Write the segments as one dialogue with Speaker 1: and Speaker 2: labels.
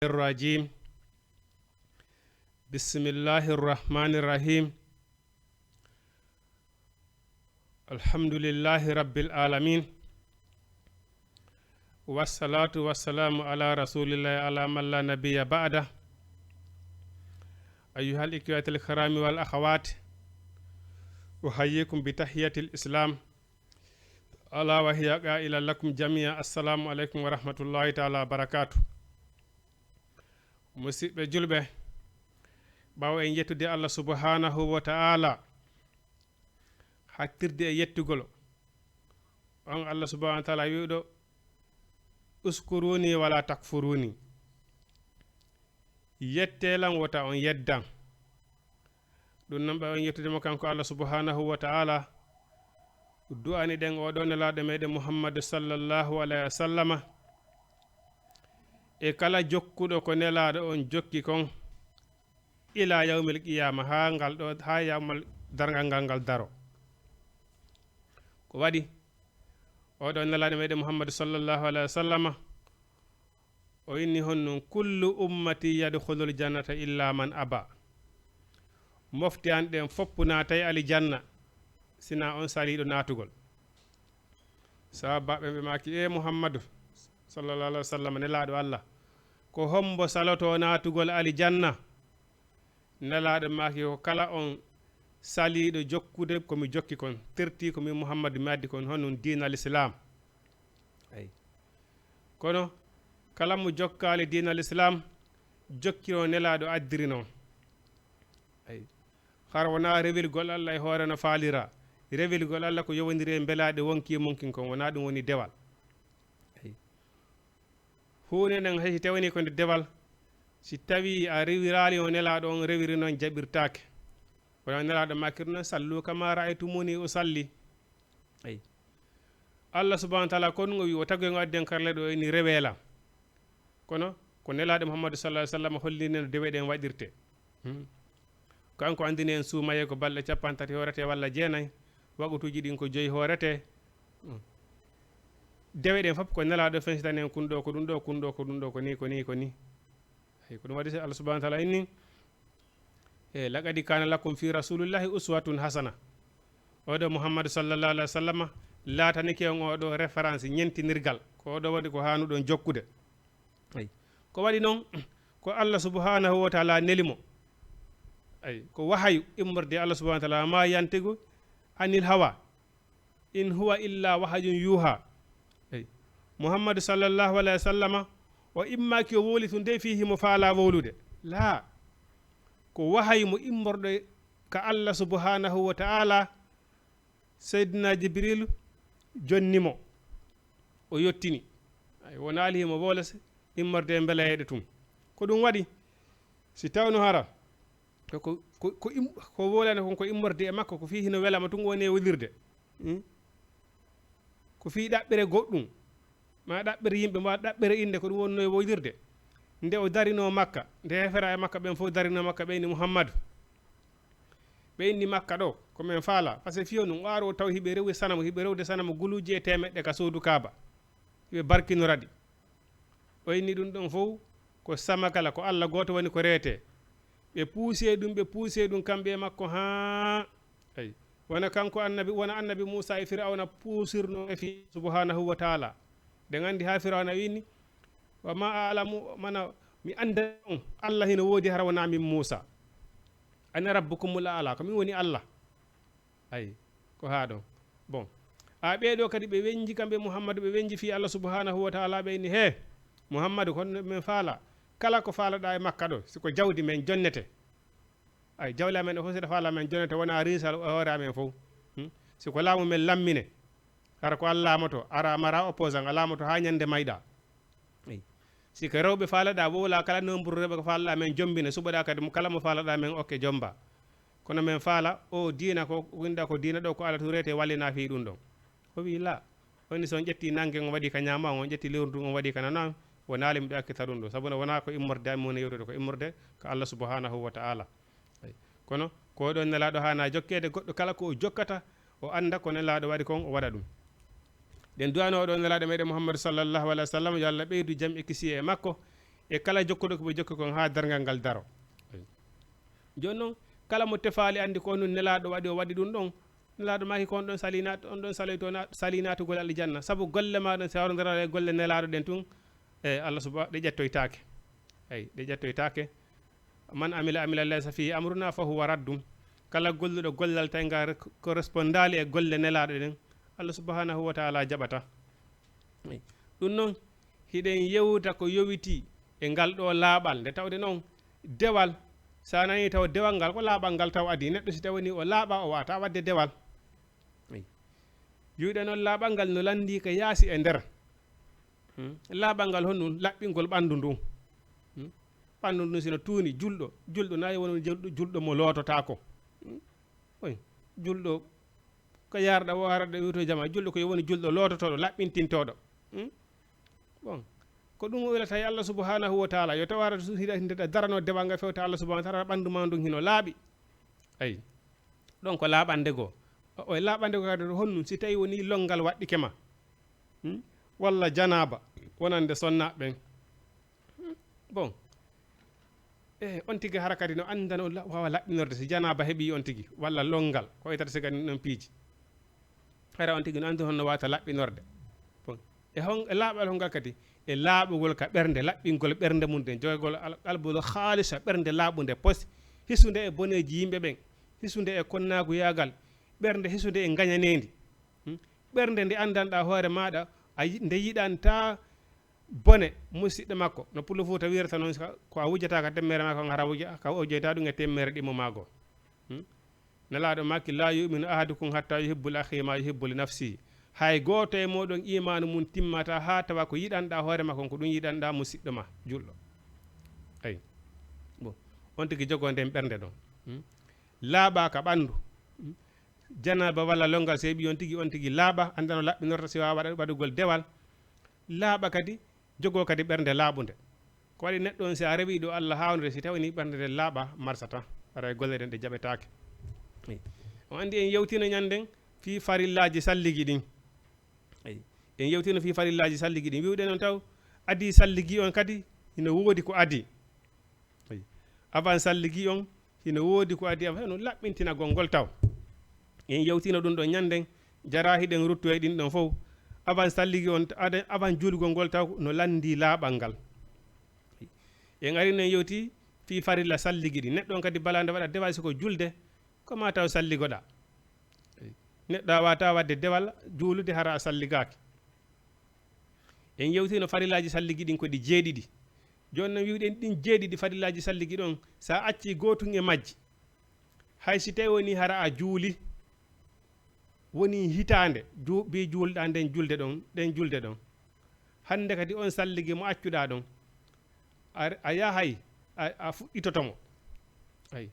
Speaker 1: الرجيم بسم الله الرحمن الرحيم الحمد لله رب العالمين والصلاة والسلام على رسول الله على من لا نبي بعده أيها الإخوة الكرام والأخوات أحييكم بتحية الإسلام ألا وهي قائلة لكم جميعا السلام عليكم ورحمة الله تعالى وبركاته musidɓe julɓe ɓawo en yettude Allah subhanahu wa ta'ala haktirde e yettugol on Allah subhanahu wa ta'ala wiɗo uskuruni wala takfuruni yettelan wota on yeddan ɗum noon ɓe on yettude mo kanko Allah subhanahu wa ta'ala du'ani ɗen oɗo nelaɗo meɗen Muhammad sallallahu alayhi wa sallama e kala jokkuɗo ko nelaɗo on jokki kon ila yawmil qiyama ha yawmal dargal ngal daro ko waɗi oɗo nelaɗo meɗen Muhammad sallallahu alayhi wa sallama o inni honnon kullu ummati yadkhulul jannata illa man aba mofti an ɗen foppu natay alijanna sina on saliɗo natugol sabaɓe ɓe maki e Muhammadu sallallahu alaihi wasallam nelaɗo Allah ko hombo saloto natugol alijanna nelaɗo maki ko kala on saliɗo jokkude komi jokki kon terti komi Muhammadu mi addi kon honon dinal islam ay kono kala mo jokkali dinal islam jokkiro nelaɗo addiri noon ay har wona rewilgol Allah e hoore no faalira rewilgol Allah ko yowodiri e beelaɗe wonki monkin kon wona ɗum woni dewal hunde nden hay si tawani ko nde dewal si tawi a rewirali o nelaɗo on rewiri noon jaɓirtake wona nelaɗo makkir noon sallu kama ra'aytumuni usalli ay Allah subhanahu wa ta'ala kon o wi o tagui o adden karle ɗo eni rewela kono ko nelaɗo Muhammadu sallallahu alaihi wasallam hollini no dewe ɗen waɗirte kanko andini en suumaye ko balɗe 30 horete walla jeenayyi wagutuji ɗin ko 5 horete dewe ɗen fof ko nelaɗo fensitani en kunɗo ko ɗum ɗo kunɗo ko ɗum ɗo ko ni ko ni ko ni ay ko ɗum waɗi Allah subhanahu wa ta'ala inni e laqad kana lakum fi rasulillahi uswatun hasana oɗo Muhammadu sallallahu alaihi wasallam laatanike on oɗo référence ñentinirgal ko oɗo waɗi ko hanuɗon jokkude ay ko waɗi noon ko Allah subhanahu wa ta'ala nelimo ay ko wahayu immorde Allah subhanahu wa ta'ala ma yantigu anil hawa in huwa illa wahayun yuha ay Muhammadu sallallahu alayhi wa sallama o immaki o wolitu nde fihi mo faala wolude la ko wahayu mo immorɗo ka Allah subhanahu wa ta'ala Seydina Jibril jonnimo o yottini ay wonali himo wolese immorde e beelayeɗe tum ko ɗum waɗi si tawno hara ko wolane kon ko immorde e makko ko fi hino welama tun woni e wolirde ko fi ɗaɓɓere goɗɗum ma ɗaɓɓere yimɓe ma ɗaɓɓere inde ko ɗum wonno e wolirde nde o darino makka nde hefera e makka ɓen fof darino makka ɓe inni Muhammadu ɓe inni makka ɗo komin faala par ce que fiyo ɗum aro taw hiɓe rewi sanamo hiɓe rewde sanamo guluji e temeɗɗe ka suudu kaaba hiɓe barkinoradi o inni ɗum ɗon fof ko samakala ko Allah goto woni ko reete ɓe puuse ɗum kamɓe e makko ha ay wona kanko annabi wona annabi Musa e Firawna puusirno e fi subhanahu wa ta'ala de gandi ha Firawna wini wa ma alamu mana mi anda on Allah hino woodi har wona min Musa ana rabbukumul a'la ko min woni Allah ay ko ha ɗon bon a ɓeɗo kadi ɓe wenji kamɓe Muhammadu ɓe wenji fi Allah subhanahu wa ta'ala ɓe ni he Muhammadu kono min faala kala ko faalaɗa e makka ɗo siko jawdi men jonnete ay jawle amen ɗo fof siɗa faala men jonnete wona risal hoore amen fof siko laamu men lammine hara ko Allah laamoto ara mara opposant a laamoto ha ñande mayɗa ay siko rewɓe faalaɗa wola kala nombre rewɓe ko faalaɗa men jombine suɓoɗa kadi kala mo faalaɗa men okke jomba kono men faala o diina ko winda ko diina ɗo ko Allah to rete wallina fi ɗum ɗon o wi la woni so on ƴetti nangue on waɗi ka ñama on ƴetti lewru ndu on waɗi ka nana wona limɗo akkita ɗum ɗo sabu wona ko immorde mon yewtude ko immorde ko Allah subhanahu wa ta'ala ay kono ko ɗon nelaɗo hana jokkede goɗɗo kala ko o jokkata o anda ko nelaɗo waɗi kon o waɗa ɗum den duwano ɗon nelaɗo meɗen Muhammad sallallahu alaihi wasallam yo Allah ɓeydu jam e kisi e makko e kala jokkuɗo ko ɓe jokki kon ha dargal ngal daro joni noon kala mo tefaali andi ko nun nelaɗo waɗi o waɗi ɗum ɗon nelaɗo maki kon ɗon on ɗon salinatugol aljanna saabu golle maɗon sa wardira e golle nelaɗo ɗen tun Allah subhanahu ɗe ƴettoytake ɗe ƴettoytake man amila laysa fihi amruna fa huwa raddum kala golluɗo gollal tawi nga correspondali e golle nelaɗo ɗen Allah subhanahu wa taala jaɓata ɗum noon hiɗen yewta ko yowiti e ngal ɗo laaɓal nde tawde noon dewal sa nani taw dewal ngal ko laaɓal ngal taw adi neɗɗo si tawani o laaɓa o wata wadde dewal yiwɗe noon laaɓal ngal no landi ko yaasi e nder laaɓal ngal honɗum laɓɓingol ɓandu ndu ɓandu ndu sino tuuni julɗo nayi woni julɗo mo loototako julɗo ko yarɗa o haraɗo wiito jama julɗo ko woni julɗo loototoɗo laɓɓintintoɗo bon ko ɗum o welata e Allah subhanahu wa taala yo taw harata hiɗa darano dewal ngal fewta Allah subhanahu wa taala ɓandu ma ndun hino laaɓi ayi ɗon ko laaɓande goo o laaɓande goo kadi honnum si tawi woni longal waɗɗike ma walla janaba wonande sonnaɓe ɓen bon on tigi hara kadi no andano wawa laɓɓinorde si janaba heeɓi on tigi walla longal ko wiytata sigani ɗon piiji hara on tigi no andi honno wata laɓɓinorde bon e laaɓal hongal kadi e laaɓugol ka ɓernde laɓɓingol ɓernde mum den joygol qalbul halisa ɓernde laaɓunde pos hisude e boneji yimɓe ɓen hisude e konnagu yagal ɓernde hisude e gañanedi ɓernde nde andanɗa hoore maɗa nde yiɗanta bone musidɗo makko no Pullo Fuuta wirata noon ko a wujjata ka temmere ma kon hara wujja ka o joyta ɗum e temmere ɗimmo mago nelaɗo makki la yuminu ahadukum hatta yuhibbu li akhihi ma yuhibbu li nafsihi hay goto e moɗon imanu mum timmata ha tawa ko yiɗanɗa hoore ma kon ko ɗum yiɗanɗa musidɗo ma julɗo ayi bon on tigui jogo nden ɓernde ɗon laaɓa ka ɓandu janaba walla longal so heeɓi on tigui laaɓa andano laɓɓinorta si wawa waɗugol dewal laaɓa kadi jogo kadi ɓernde laaɓude ko waɗi neɗɗo on si a rewi ɗo Allah hawnide si tawani ɓernde nde laaɓa marsata ara e golle ɗen ɗe jaɓetake o andi en yewtino ñanden fi farillaji salligi ɗin en yewtino fi farillaji salligi ɗin wiwɗe noon taw adi salligi on kadi hino woodi ko adi avant salligi on hino woodi ko adi no laɓɓintina gongol taw en yewtino ɗum ɗo ñanden jara hiɗen rutto e ɗin ɗon fof avant salligi on avant julgol ngol taw no landi laaɓal ngal en ari nen yewti fi farilla salligi ɗi neɗɗo on kadi balande waɗa dewal siko julde koma taw salligoɗa neɗɗo a wata wadde dewal juulude hara a salligaki en yewtino farillaji salligi ɗin koɗi jeeɗiɗi joni noon wiwɗen ɗin jeeɗiɗi farillaji salligi ɗon sa acci gotum e majji hay si tawi woni hara a juuli woni hitande bi juulɗa nden julde ɗon ɗen julde ɗon hande kadi on salligi mo accuɗa ɗon a yahay a fuɗɗitotomo ayi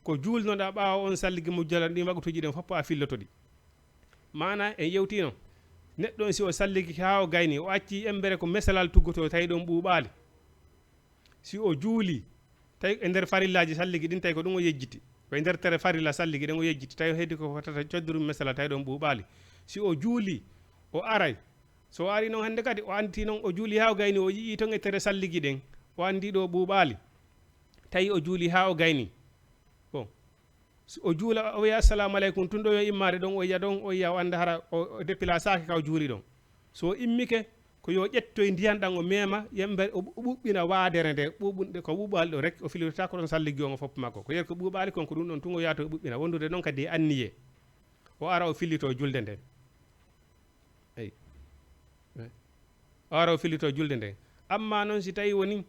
Speaker 1: ko juulnoɗa ɓawa on salligi mo jala ɗin wagutuji ɗen fof a fillotoɗi mana en yewtino neɗɗo on si o salligi ha o gayni o acci embere ko mesalal tuggoto tawi ɗon ɓuuɓali si o juuli tawi e nder farillaji salligi ɗin tawi ko ɗum o yejjiti koye nder tere farilla salligi ɗen o yejjiti tawi heddi ko fotata coddurum mesala tawi ɗon ɓuuɓali si o juuli o aray so o ari noon hande kadi o andi noon o juuli ha o gayni o yii toon e tere salligi ɗen o andi ɗo ɓuuɓali tawi o juuli ha o gayni bon o juula o wiya assalamu aleykum tun ɗo yo immade ɗon o yiya ɗon o yiya o anda hara o déplacaki ka o juuli ɗon so immike ko yo ƴettoye ndiyan ɗan o mema yembe o ɓuɓɓina waadere nde ɓuɓunde ko ɓuuɓali ɗo rek o filirta ko ɗon salligi on o fopp makko ko yer ko ɓuuɓali kon ko ɗum ɗon tun o yato ɓuɓɓina wondude noon kadi anniye o ara o fillito julde nden eyi o ara o fillito julde nden amma noon si tawi woni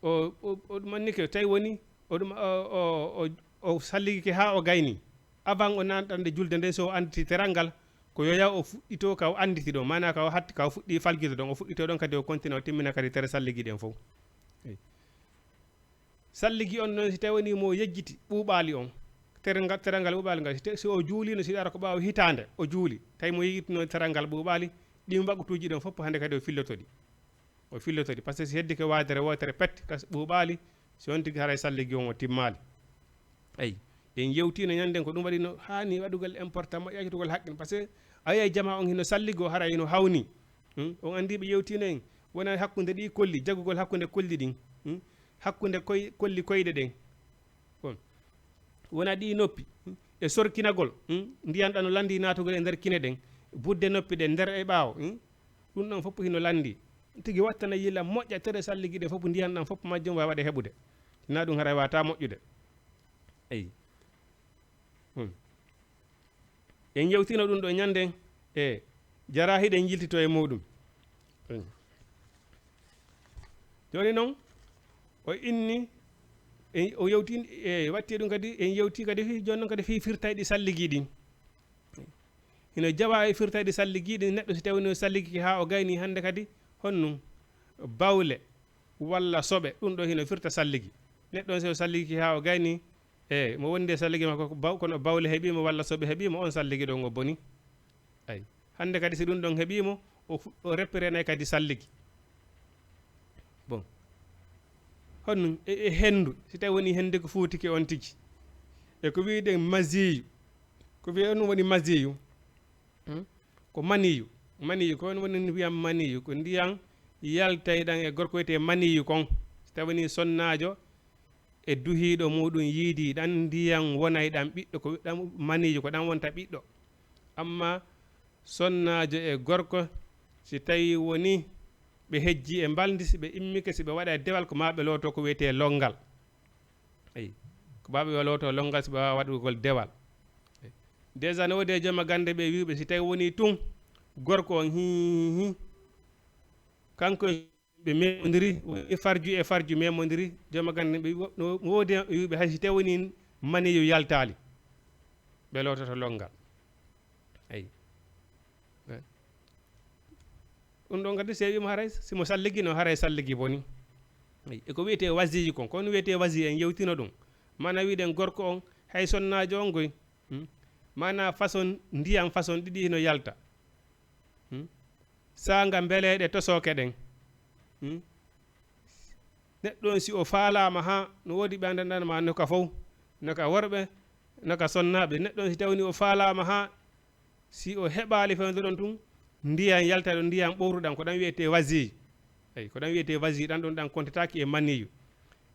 Speaker 1: o ɗumannike tawi woni o salligike ha o gayni avant o nanɗande julde nden so o anditi teral ngal ko yo yaw o fuɗɗito ka o anditi ɗon mana ka o hatti ka o fuɗɗi falguide ɗon o fuɗɗito ɗon kadi o continue o timmina kadi tere salligi ɗen fof salligi on noon si tawi woni mo yejjiti ɓuuɓali on teral ngal ɓuuɓali ngal si o juulino si ara ko ɓaawa hitande o juuli tawi mo yejjitino teral ngal ɓuuɓali ɗin wagutuji ɗon fof hande kadi o fillotoɗi par ce que si heddi ko waadere wotere pet kas ɓuuɓali si on tigui haray salligi on o timmali ayi en yewtino ñanden ko ɗum waɗi no hani waɗugol important mo ƴaƴtugol haqqin par ce que a yiyay jama on hino salligo hara hino hawni on andi ɓe yewtino en wona hakkunde ɗi kolli jagugol hakkunde kolli ɗin hakkunde kolli koyɗe ɗen bon wona ɗi noppi e sorkinagol ndiyan ɗan no landi natugol e nder kine ɗen budde noppi ɗen nder e ɓaawo ɗum ɗon fof hino landi tigi wattana yilla moƴƴa tere salligi ɗe fof ndiyan ɗan fof majjum wawaɗe heɓude na ɗum haray wata moƴƴude eyi en yewtino ɗum ɗo ñanden e jara hiɗen jiltito e muɗum joni noon o inni o yewti e watti ɗum kadi en yewti kadi fi joni noon kadi fi firtayɗi salligi ɗin hino jawa e firtayɗi salligi ɗin neɗɗo si tawino salligi ha o gayni hande kadi honnum bawle walla soɓe ɗum ɗo hino firta salligi neɗɗo so salligi ha o gayni mo wonde salligi makko kono bawle heeɓimo walla soɓe heeɓimo on salligi ɗon o boni ay hande kadi si ɗum ɗon heeɓimo o reppirenay kadi salligi bon honnum e hendu si tawi woni hende ko fuutiki on tigi e ko wiɗen masiyu ko wiye on woni masiyu ko maniyu ko on woni wiyam maniyu ko ndiyan yaltay ɗan e gorko wiyete maniyu kon si tawi woni sonnajo e duhiɗo muɗum yiidi ɗan ndiyan wonay ɗan ɓiɗɗo ko ɗan maniyu ko ɗan wonta ɓiɗɗo amma sonnajo e gorko si tawi woni ɓe hejji e mbaldi si ɓe immike si ɓe waɗa dewal ko ma ɓe looto ko wiyete longal eyi ko ma ɓe looto longal si ɓe wawa waɗugol dewal déjà no wodi e jooma gande ɓe wiɓe si tawi woni tun gorko on hihi kanko ɓe memodiri e farju memodiri jooma gande ɓe no wodi wiɓe hay si tawi woni maniyu yaltali ɓe loototo longal eyi ɗum ɗon kadi se wima haray simo salligino haray salligi boni e ko wiyete wasiji kon kono wiyete wasi en yewtino ɗum mana wiɗen gorko on hay sonnajo on goy mana façon ndiyam façon ɗiɗi hino yalta saga beleɗe tosoke ɗen neɗɗo si o faalama ha no wodi ɓe andanɗanma noka fof noka worɓe noka sonnaɓe neɗɗo si tawni o faalama ha si o heɓali fewde ɗon tun ndiyan yalta ɗo ndiyan ɓowruɗan ko ɗan wiyete wasi eyi ko ɗan wiyete wasi ɗan ɗon ɗan kontataki e maniyu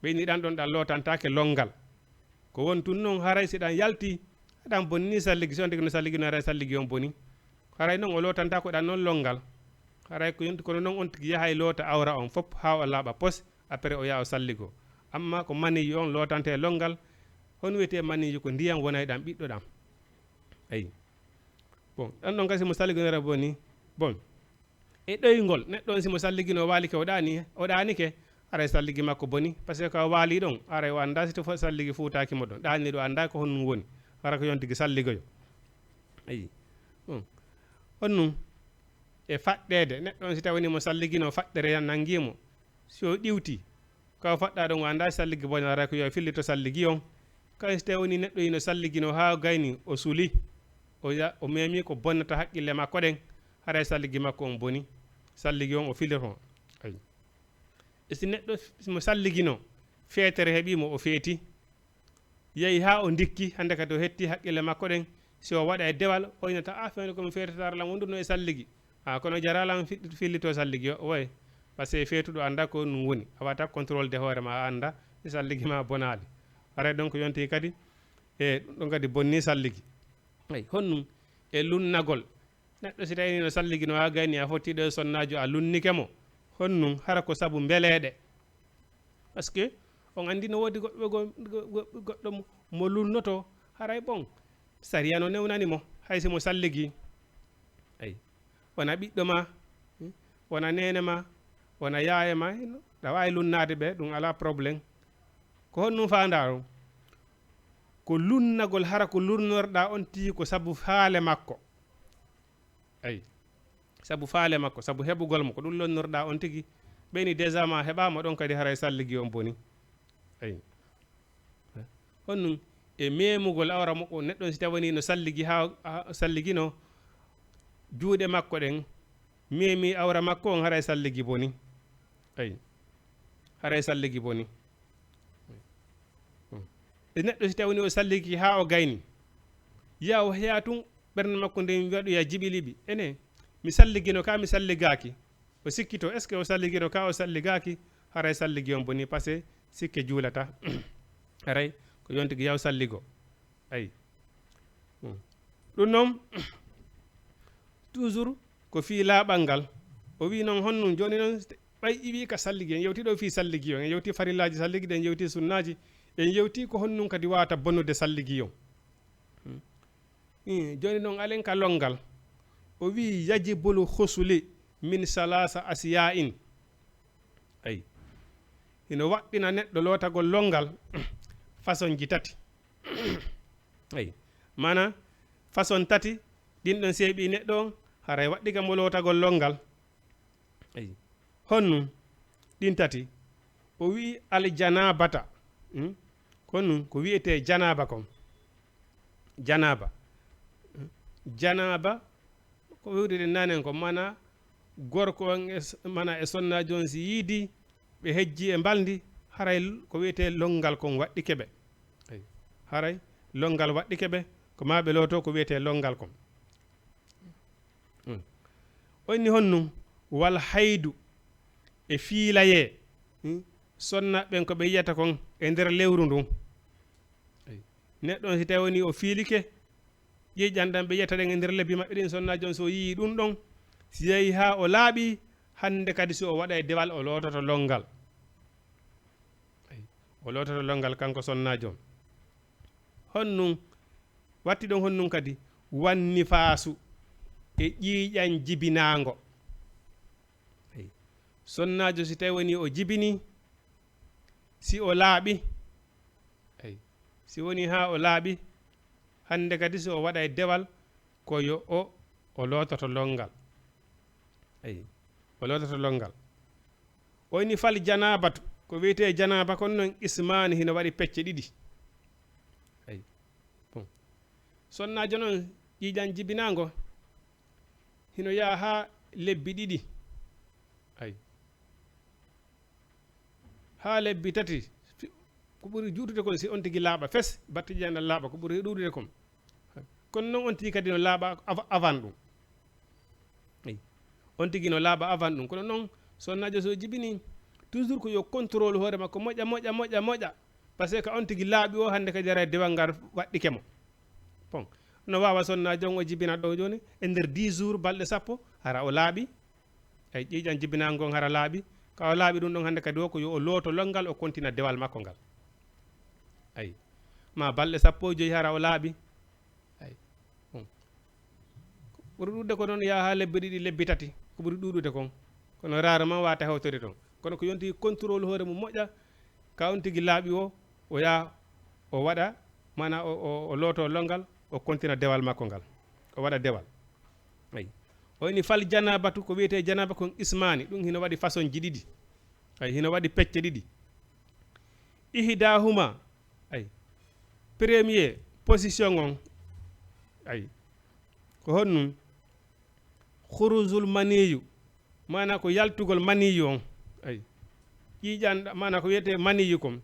Speaker 1: ɓeyni ɗan ɗon ɗan lotantake longal ko won tun noon haray si ɗan yalti ɗan bonni salligi so no salligi no haray salligi on boni haray noon o lotanta ko ɗan noon longal haray ko yonti kono noon on tigi yahay loota awra on fof ha o laaɓa pos après o yaha o salligo amma ko maniyu on lotante longal hon wiyete maniyu ko ndiyan wonay ɗan ɓiɗɗo ɗam eyi bon ɗan ɗon kasi mo salliginora boni bon e ɗoygol neɗɗo on simo salligino waalike o ɗanike aray salligi makko boni par ce que ko waali ɗon aray o anda sito fof salligi fuutakimo ɗon ɗani ɗo anda ko honnum woni hara ko yontigi salligoyo ayi honnum e faɗɗede neɗɗo on si tawi mo salligino faɗɗere nanguimo so ɗiwti kaw faɗɗa ɗon o anda salligi boni aray ko yo fillito salligi on kay so tawi woni neɗɗo ino salligino ha gayni o suuli o memi ko bonnata haqqille makko ɗen haray salligi makko on boni salligi on o filito ayi e si neɗɗo mo salligino feetere heeɓimo o feeti yeehi ha o dikki hande kadi o hetti haqqille makko ɗen si o waɗa e dewal hoynata a fewne komi feetataralam wonduno e salligi kono jaralam fillito salligi o way par ce que feetuɗo anda ko ɗum woni a wata contrôle de hoorema a anda e salligi ma bonali haray donc yonti kadi e ɗum ɗon kadi bonni salligi ayi honnum e lunnagol neɗɗo si tawi no salligi no ha gayni a fottiɗo e sonnajo a lunnike mo honnum hara ko saabu beleɗe par ce que on andi no wodi goɗɗo mo lunnoto haray bon sariya no newnanimo hay simo salligi ayi wona ɓiɗɗo ma wona nene ma wona yaye ma ɗa wawi lunnade ɓe ɗum ala probléme ko honnum fanda ɗum ko lunnagol hara ko lurnorɗa on tii ko saabu faale makko ayi saabu faale makko saabu heɓugol mo ko ɗum lonnorɗa on tigi ɓeyni déjà ma heɓama ɗon kadi haray salligi on boni ayi honnum e memugol awra makko neɗɗon si tawani no salligi ha salligino juuɗe makko ɗen memi awra makko on haray salligi boni ayi haray salligi boni e neɗɗo si tawni o salligi ha o gayni yaw heya tun ɓernde makko nde waɗoya jiɓiliɓi ene mi salligino ka mi salligaki o sikkito est ce que o salligino ka o salligaki haray salligi on boni par ce que sikke juulata haray ko yontigi yaw salligo ayi ɗum noon toujours ko fii laaɓal ngal o wi noon honnum joni noon ɓay iwi ka salligi en yewti ɗo fii salligi on en yewti farillaji salligi ɗi en yewti sunnaji en yewti ko honnum kadi wawata bonnude salligi on joni noon alen ka longal o wi yajibul husuli min salasa asiya in ayi ino waɗɗina neɗɗo lootagol longal façon ji tati ayi mana façon tati ɗin ɗon seeɓi neɗɗo on haray waɗɗiga mo lootagol longal ayi honnum ɗin tati o wi al janabata honnum ko wiyete janaba kon janaba janaba ko wiwride nanen ko mana gorko on mana e sonnaji on si yiidi ɓe hejji e mbaldi haray ko wiyete longal kon waɗɗike ɓe haray longal waɗɗike ɓe ko ma ɓe looto ko wiyete longal kon onni honnum wal haydu e fiilaye sonna ɓen ko ɓe yiyata kon e nder lewru ndun neɗɗo on si tawi woni o fiilike ƴiƴanɗan ɓe yiyata ɗen e nder lebbi maɓɓe ɗin sonnaji on so yii ɗum ɗon si yehi ha o laaɓi hande kadi so o waɗa e dewal o loototo longal o loototo longal kanko sonnaji on honnum watti ɗon honnum kadi wanni faasu e ƴiiƴan jibinago sonnajo si tawi woni o jibini si o laaɓi si woni ha o laaɓi hande kadi so o waɗa e dewal ko yo o loototo longal o loototo longal oyni fal janabatu ko wiyete janaba kon noon ismani hino waɗi pecce ɗiɗi bon sonnajo noon ƴiiƴan jibinago hino yaha ha lebbi ɗiɗi ha lebbi tati ko ɓuri juutude kon si on tigi laaɓa fes batte ƴiƴanɗal laaɓa ko ɓuri ɗuɗude kon kono noon on tigi kadi no laaɓa avant ɗum on tigi no laaɓa avant ɗum kono noon sonnajo so jibini toujours ko yo contrôle hoore makko moƴƴa par ce que on tigi laaɓi o hande kadi ara dewal ngal waɗɗike mo bon no wawa sonnajo on o jibina ɗo joni e nder 10 jours balɗe sappo hara o laaɓi ay ƴiƴan jibinago on hara laaɓi ka o laaɓi ɗum ɗon hande kadi o ko yo o looto longal o continue dewal makko ngal ayi ma balɗe sappo e joyi hara o laaɓi ayi bon ɓuri ɗuɗde ko noon yaha ha lebbi ɗiɗi lebbi tati ko ɓuri ɗuɗude kon kono rarement wata hewtode toon kono ko yonti contrôle hoore mum moƴƴa ka on tigi laaɓi o yaha o waɗa mana o looto longal o continue dewal makko ngal o waɗa dewal ayi oyni fal janabatu ko wiyete janaba kon ismani ɗum hino waɗi façon ji ɗiɗi ay hino waɗi pecce ɗiɗi ihdahuma ay premier position on ay ko honnum khuruzul maniyu mana ko yaltugol maniyu on ay ƴiƴan mana ko wiyete maniyu kon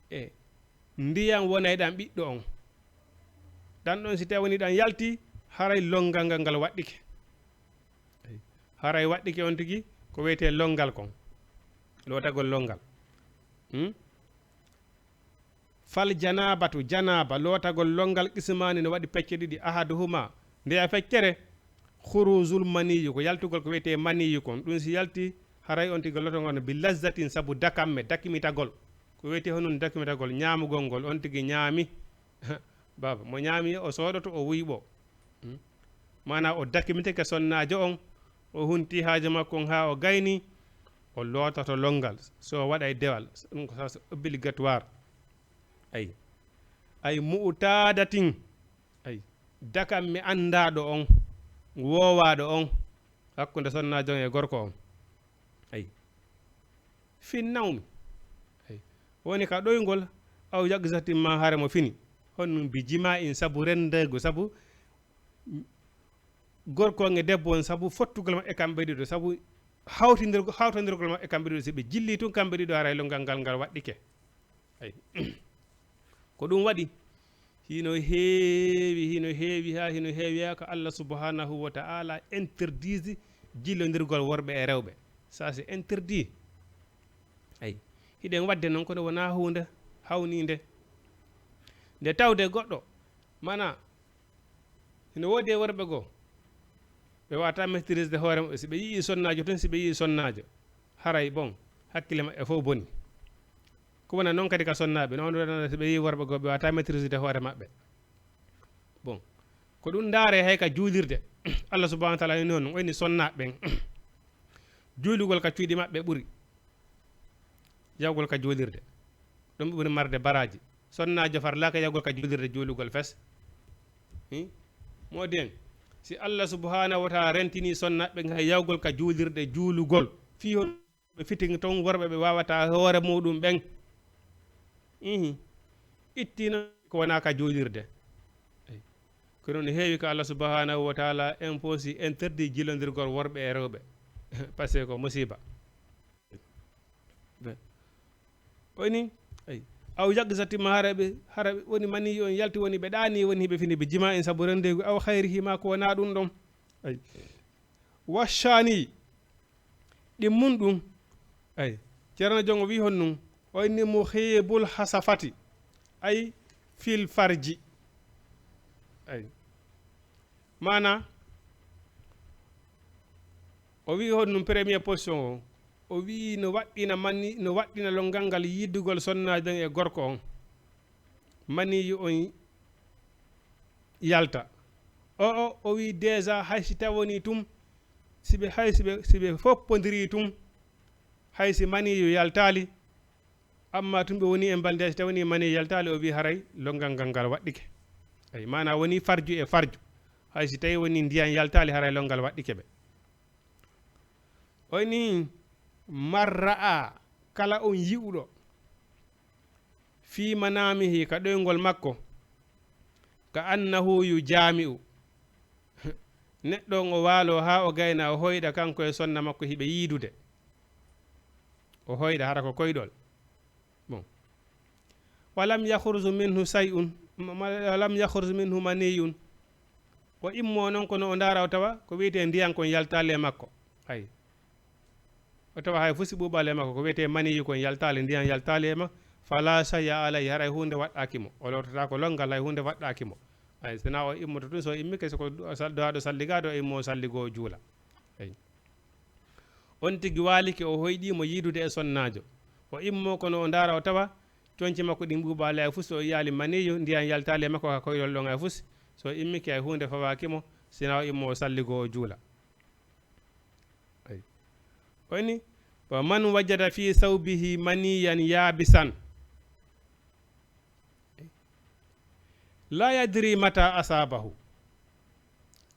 Speaker 1: e ndiyam wona e ɗan ɓiɗɗo on ɗan ɗon si tawi woni ɗan yalti haray longal ngal ngal waɗɗike haray waɗɗike on tigi ko wiyete longal kon lootagol longal fal janabatu janaba lootagol longal qismani no waɗi pecce ɗiɗi ahaduhuma ndeya feccere khuruzul maniyu ko yaltugol ko wiyete maniyu kon ɗum si yalti haray on tigi lootogol no bi lazzatin saabu dakamme dakimitagol ko wiyete honum dakimitagol ñaamugol ngol on tigi ñaami baba mo ñaami o sooɗoto o wuyɓo mana o dakimitake sonnajo on o hunti haaje makko on ha o gayni o loototo longal so waɗa e dewal ɗum ko sa obligatoire ay mu'tadatin ay dakam mi andaɗo on wowaɗo on hakkude sonnajo on e gorko on ay finnawmi ay woni ka ɗoygol aw yagsatimma haare mo fini honɗum bi jima in saabu rendego saabu gorko on e debbo on saabu fottugol maɓɓe kamɓe ɗiɗo saabu hawtodirgol maɓɓe kamɓe ɗiɗo si ɓe jilli tun kamɓe ɗiɗo haray longal ngal ngal waɗɗike ay ko ɗum waɗi hino heewi ha hino heewi ha ko Allah subhanahu wa ta'ala interdise jillondirgol worɓe e rewɓe ça c'est interdit ay hiɗen wadde noon kono wona hunde hawnide nde tawde goɗɗo mana ene woodi e worɓe goo ɓe wata maîtrise de hoore maɓɓe si ɓe yii sonnajo tan si ɓe yii sonnajo haray bon hakkille maɓɓe fof boni ko wona noon kadi ka sonnaɓe noon si ɓe yii worɓe goo ɓe wata maîtrise de hoore maɓɓe bon ko ɗum ndaare hay ka juulirde Allah subahanahu wa taala ni noon wayni sonnaɓe ɓen juulugol ka cuuɗi maɓɓe ɓuri yawgol ka juulirde ɗum ɓuri marde baraji sonnajo farlaka yawgol ka juulirde juulugol fes modi en si Allah subhanahu wa taala rentini sonnaɓe hay yawgol ka juulirde juulugol fi hon ɓe fitin ton worɓe ɓe wawata hoore muɗum ɓen ittina ko wona ka juulirde ko noon heewi ko Allah subhanahu wa taala imposi interdit jillodirgol worɓe e rewɓe par ce que ko musiba woni ay aw yagsatima haraɓe woni mani on yalti woni ɓe ɗani woni hiɓe fini ɓe jima en saabu rendegu aw hayrihima ko wona ɗum ɗon ay washani ɗimmun ɗum ay ceerno jongo wi hon num oyni mo heebul hasafati ay fil farji ay mana o wi hon num premier position o wi no waɗɗina mani no waɗɗina longal ngal yiddugol sonnaji e gorko on mani on yalta o wi déjà haysi tawoni tum siɓe foppodiri tum haysi maniyu yaltali amma tum ɓe woni e balde so tawni mani yaltali o wi haray longal ngal waɗɗike ay mana woni farju e farju haysi tawi woni ndiyan yaltali haray longal waɗɗike ɓe oyni marra'a kala on yi'uɗo fi manamihi ka ɗoygol makko ka annahu yu jami'u neɗɗo o waalo ha o gayna o hoyɗa kanko e sonna makko hiɓe yiidude o hoyɗa hara ko koyɗol bon walam yakhruju minhu say'un walam yakhruju minhu maniyun o immo noon kono o ndaara o tawa ko wiyete ndiyan kon yaltali e makko ay o tawa hay fusi ɓuuɓale makko ko wiyete maniyu kon yaltali ndiyan yaltali e ma fala saya alay haray hunde waɗɗakimo o lortata ko longal hay hunde waɗɗakimo ay sina o immoto tun so immike soko dowaɗo salligado o immo salligo juula ay on tigi waliki o hoyɗimo yiidude e sonnajo o immo kono o ndaara o tawa coñci makko ɗi ɓuuɓale hay fusi o yaali maniyu ndiyan yaltali e makko ka koyɗol ɗon hay fusi so immike hay hunde fawakimo sina o immo salligo juula ay woni wa man wajada fi sawbihi maniyan yabisan la yadri mata asabahu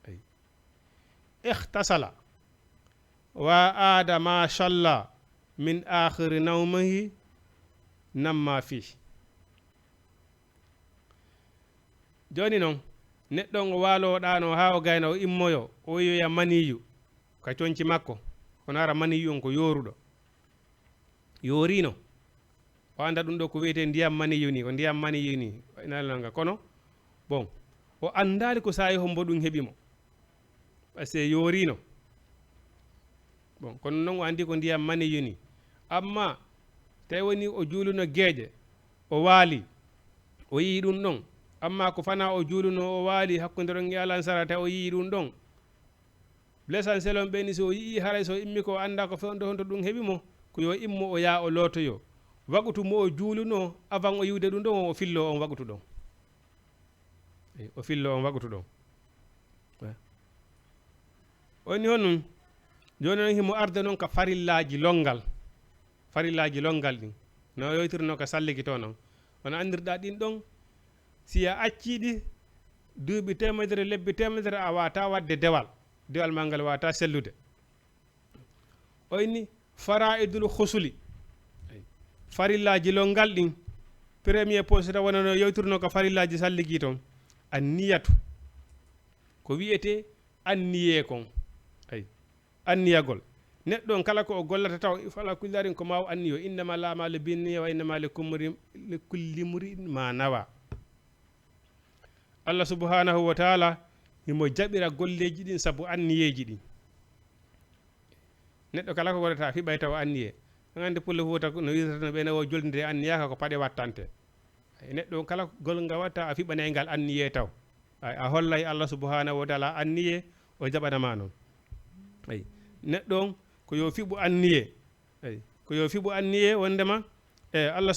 Speaker 1: ay ikhtasala wa aada ma shalla min akhiri nawmihi namma fi joni noon neɗɗo o waaloɗano ha o gayna o immoyo o yoya maniyu ka coñci makko kono ara maniyu on ko yoruɗo yorino o anda ɗum ɗo ko wiyete ndiyam maniyu ni ko ndiyam maniyu ni nalanga kono bon o andali ko sayi hombo ɗum heɓimo par ce que yorino bon kono noon o andi ko ndiyam maniyu ni amma tawi woni o juuluno gueeƴe o waali o yii ɗum ɗon amma ko fana o juuluno o waali hakkude ɗon e alansara tawi o yii ɗum ɗon l'essentiel on ɓeni so yii haray so immi ko anda ko fewndo honto ɗum heɓimo ko yo immo o yaa o lootoyo wagutu mo o juuluno avant o yiwde ɗum ɗon o fillo on wagutu ɗon o fillo on wagutu ɗon woni honum joni noon himo arda noon ka farillaji longal ɗin no yoytirno ka salligito noon wono andirɗa ɗin ɗon si a acciɗi duuɓi temedere lebbi temedere a wata wadde dewal ma ngal wata sellude oyni faraidul husuli farillaji longal ɗin premier poste ta wonano yewtirno ko farillaji salligi toon anniyatu ko wiyete anniye kon ay anniyagol neɗɗon kala ko o gollata taw fala kullarin ko maw anniyo innama lamalu binniya wa innama li kulli mri'in ma nawa Allah subhanahu wa taala himo jaɓira golleji ɗin saabu anniyeji ɗin neɗɗo kala ko waɗata fiɓay taw anniye andi pulle Fuuta no wirtata ɓe o joldinde anniyaka ko paɗe wattante neɗɗo kala golngal watta a fiɓanay ngal anniye taw a hollay Allah subhanahu wa taala anniye o jaɓanama noon ay neɗɗo on ko yo fiɓu anniye ay ko yo fiɓu anniye wondema Allah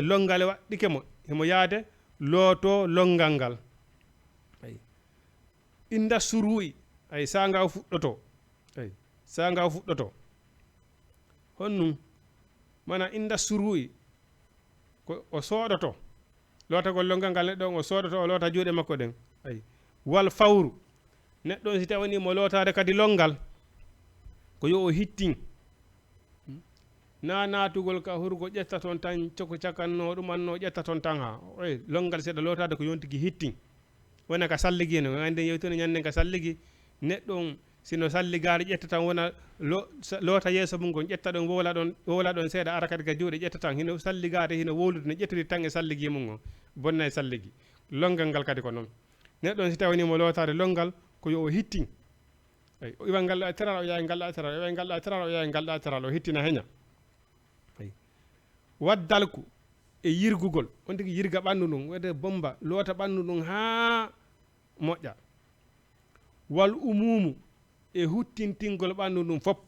Speaker 1: longal waɗɗike mo himo yaade looto longal ngal ay inda suru'i ay sanga fuɗɗoto ay sanga fuɗɗoto honnum mana inda suru'i ko o sooɗoto lootagol longal ngal neɗɗo on o sooɗoto o loota juuɗe makko ɗen ay wal fawru neɗɗo on si tawani mo lootade kadi longal ko yo o hittin na natugol ka hurgo ƴetta toon tan coko cakanno ɗumanno ƴetta toon tan ha longal seeɗa lootade ko yontigi hittin wona ka salligi no andi yewtino ñanden ka salligi neɗɗo on sino salligari ƴetta tan wona loota yeeso mum gon ƴetta ɗon wowla ɗon seeɗa ara kadi ka juuɗe ƴetta tan hino salligade hino wowlude no ƴettiri tan e salligi mum on bonna e salligi longal ngal kadi ko noon neɗɗo on si tawanimo lootade longal ko yo o hittin ay o iwa ngal teral o yaha ngal teral o iwa ngal teral o yaha ngal teral o hittina heña ay waddalku e yirgugol on tigi yirga ɓandu ɗum wede bomba loota ɓandu ɗum ha moƴƴa wal umumu e huttintingol ɓandu ɗum fopp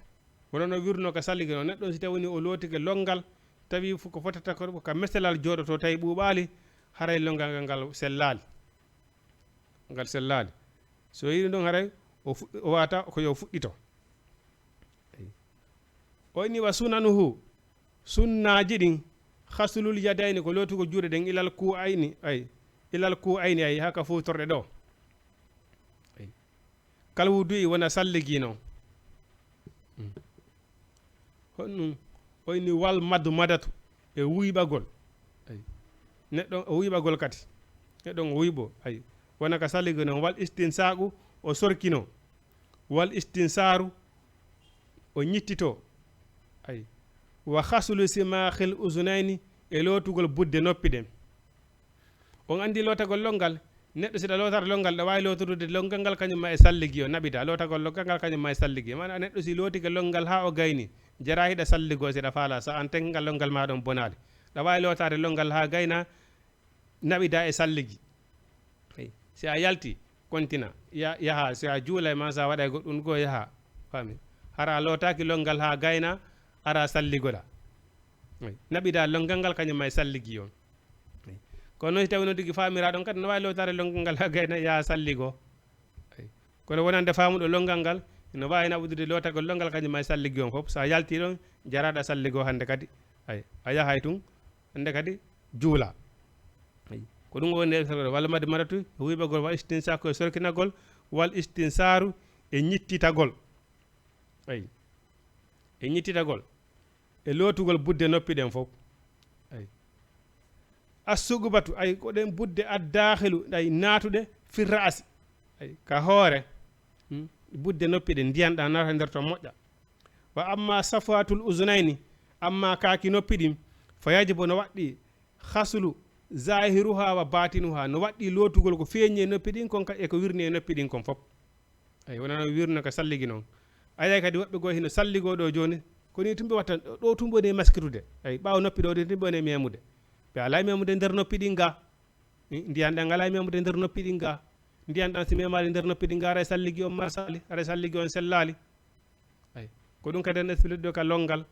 Speaker 1: wono no wirno ka salligi no neɗɗo si tawini o lootike longal tawi ko fotata ko ka meselal jooɗoto tawi ɓuuɓali haray longal ngal sellali ngal sellali so yiɗi ɗon haray o wata ko yo fuɗɗito o ni wa sunanuhu sunnaji ɗin hasulul yadayni ko lootugo juuɗe ɗen ilal ku ayni ay haka futorɗe ɗo kala wudu'i wona salligi noon honɗum oyni wal maddu madatu e wuyɓagol ay neɗɗon o wuyɓagol kadi neɗɗon o wuyɓo ay wona ka salligi noon wal istinsaqu o sorkino wal istinsaru o ñittito ay wa hasulu simakhil uzunayni e lootugol budde noppi ɗen on andi lootagol longal neɗɗo siɗa lootata longal ɗa wawi lootorude longal ngal kañumma e salligi o naɓita lootagol longal ngal kañumma e salligi mana neɗɗo si lootike longal ha o gayni jara hiɗa salligo siɗa faala sa an tengal longal ma ɗon bonali ɗa wawi lootade longal ha gayna naɓida e salligi si a yalti kontina yaha si a juula ma sa waɗa goɗɗum goo yaha fami hara lootaki longal ha gayna ara salligoɗa naɓida longal ngal kañumma e salligi on kono noon si tawi noon tigi famiraɗon kadi no wawi lowtare longal ngal ha gayna yaha salligo kono wonande famuɗo longal ngal no wawi naɓudude lootagol longal kañumma e salligi on foof sa yalti ɗon jaraɗa salligo hande kadi a yahay tun hande kadi juula ko ɗum woni walla madde madatu wiɓagol wal istinsaku e sorkinagol wal istinsaru e ñittitagol ay e ñittitagol e lootugol budde noppi ɗen fof ay assugubatu ay ko ɗen budde addaahilu ay naatuɗe firra'asi ay ka hoore budde noppi ɗen ndiyanɗa naata nder to moƴƴa wa amma safatul uzunayni amma kaaki noppi ɗin fa yajibu no waɗɗi hasulu zahiruha wa batinuha no waɗɗi lootugol ko feeñi e noppi ɗin kon e ko wirni e noppi ɗin kon fof ay wonano wirno ko salligi noon ayay kadi woɓɓe goo hino salligo ɗo joni koni tumɓe watta ɗo tumbone maskitude ay ɓaawa noppi ɗo de tumbone memude ɓe ala memude nder noppi ɗin ga ndiyan ɗan ala memude nder noppi ɗin ga ndiyan ɗan si memali nder noppi ɗin ga ara salligi on marsali ara salligi on sellali ay ko ɗum kadi en explique ɗo ka longal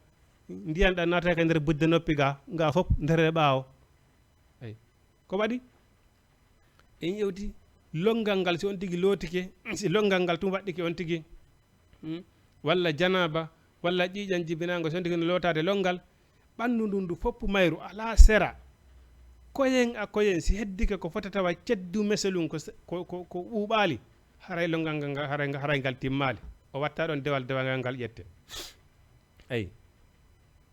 Speaker 1: ndiyan ɗan naata ka nder budde noppi ga fof nder ɓaawo ay ko waɗi en ƴewti longal ngal si on tigi lootike si longal ngal tum waɗɗike on tigi walla janaba walla ƴiƴan jibinago so on tigi no lootade longal ɓanndu ndun ndu fopp mayru ala sera koyen a koyen si heddike ko fota tawa ceddu meselum ko ɓuuɓaali haray longal ngal haray ngal timmali o watta ɗon dewal ngal ƴette ay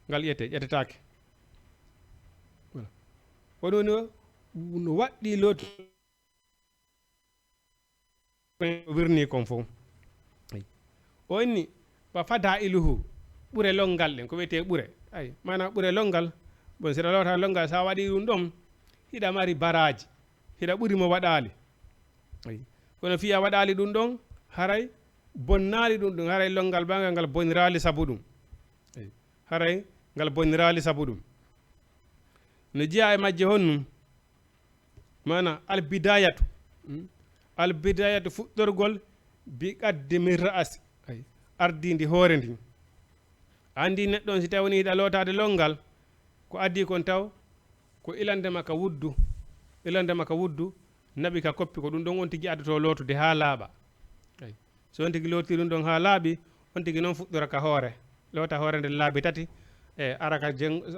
Speaker 1: ngal ƴettetake voilà oɗo no waɗɗi lootu wirni kon fof o inni ba fada iluhu ɓure longal ɗen ko wiyete ɓure ay mana ɓure longal bon seɗa lowta longal sa waɗi ɗum ɗon hiɗa mari baraji hiɗa ɓuri mo waɗali ay kono fiya waɗali ɗum ɗon haray bonnali ɗum haray longal bangal ngal bonirali sabu ɗum haray ngal bonirali sabu ɗum no jiya e majje honnum mana albidayatu fuɗɗorgol bi qaddi min ra'as ardindi hoore ndi andi neɗɗo on si tawi woni yiɗa lootade longal ko addi kon taw ko ilande makka wuddu naɓi ka koppi ko ɗum ɗon on tigi addoto lootude ha laaɓa so on tigi looti ɗum ɗon ha laaɓi on tigi noon fuɗɗora ka hoore loota hoore nde laabi tati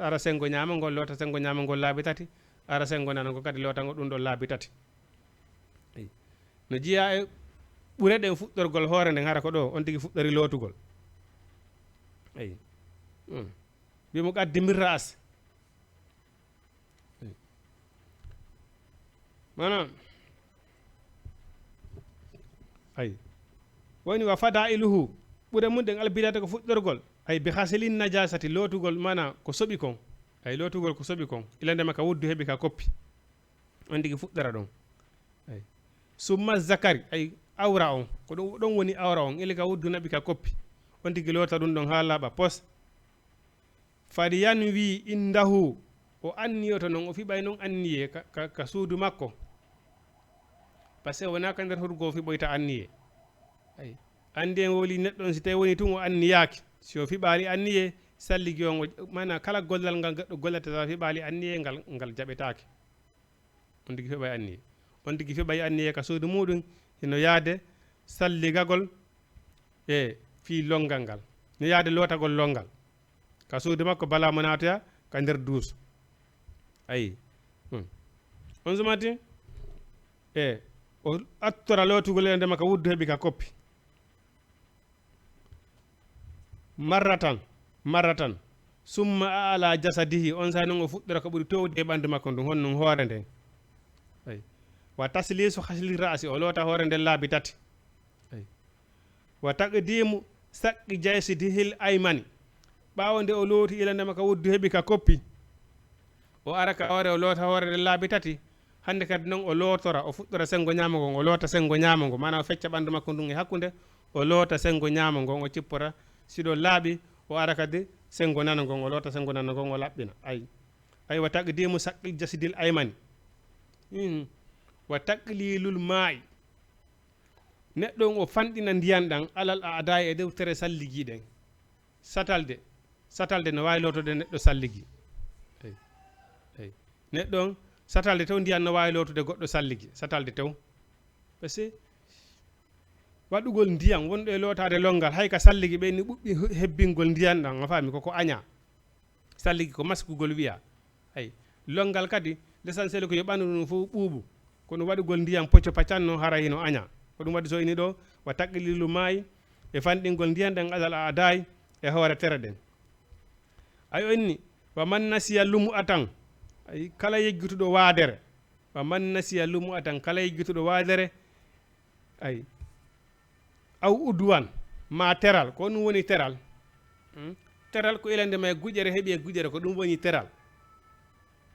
Speaker 1: ara sengo ñama ngol loota sengo ñama ngol laabi tati ara sengo nana ngo kadi loota ngo ɗum ɗon laabi tati no jiya e ɓure ɗen fuɗɗorgol hoore nden hara ko ɗo on tigi fuɗɗori lootugol wimo qaddi min ra'as mana woni wa fadailuhu ɓure mum ɗen albidata ko fuɗɗorgol bi hasilin najasati lootugol mana ko soɓi kon lootugol ko soɓi kon ilande makka wuddu heɓi ka koppi on tigi fuɗɗora ɗon summa zakari awra on ko ɗon woni awra on ili ka wuddu naɓi ka koppi on tigi loota ɗum ɗon ha laaɓa pos fadi yan wi indahu o anniyoto noon o fiɓay noon anniye ka suudu makko par ce que wona ka nder hurgo o fiɓoyta anniye andi en woli neɗɗo on si tawi woni tun o anniyaki si o fiɓali anniye salligi on mana kala gollal ngal goɗɗo gollata sa fiɓali anniye ngal jaɓetake on tigi fiɓay anniye on tigi fiɓay anniye ka suudu muɗum hino yaade salligagol fi longal ngal no yaade lootagol longal ka suudu makko bala mo natoya ka nder duus on sumati o attora lootugol ende makka wuddu heɓi ka koppi marratan summa ala jasadihi on sa noon o fuɗɗora ko ɓuri towde e ɓandu makko ndun honnon hoore nden wa taslisu hasli ra'si o loota hoore nden laabi tati wa taqdimu saqqi jaysidihil aymani ɓaawo nde o looti ilande makka wuddu heɓi ka koppi o ara ka hoore o loota hoore nden laabi tati hande kadi noon o lootora o fuɗɗora sengo ñaama ngon o loota sengo ñaama ngo mana o fecca ɓandu makko ndun e hakkude o loota sengo ñaama ngon o cippora siɗo laaɓi o ara kadi sengo nana ngon o loota sengo nana ngon o laɓɓina wa taqdimu saqqil jasidil aymani wa taqlilul maa'i neɗɗo on o fanɗina ndiyan ɗan alal aadayi e dewtere salligi ɗen satalde no wawi lotode neɗɗo salligi neɗɗo on satalde tew ndiyan no wawi lotude goɗɗo salligi satalde tew par ce que waɗugol ndiyam wonɗo e lootade longal hay ka salligi ɓe ni ɓuɓɓi hebbingol ndiyan ɗan a faami koko aña salligi ko maskugol wiya longal kadi l'essentiel ko yo ɓandu ɗum fof ɓuuɓu kono waɗugol ndiyam pocco paccanno hara hino aña ko ɗum waɗi so ini ɗo wa taqlilu maayi e fanɗingol ndiyan ɗan adal a adayi e hoore tere ɗen o inni wa man nasiya lumu atan kala yeggituɗo waadere wa man nasiya lumu atan kala yeggituɗo waadere aw udwan ma teral ko ɗum woni teral teral ko ilande ma guƴere heeɓi e guƴere ko ɗum woni teral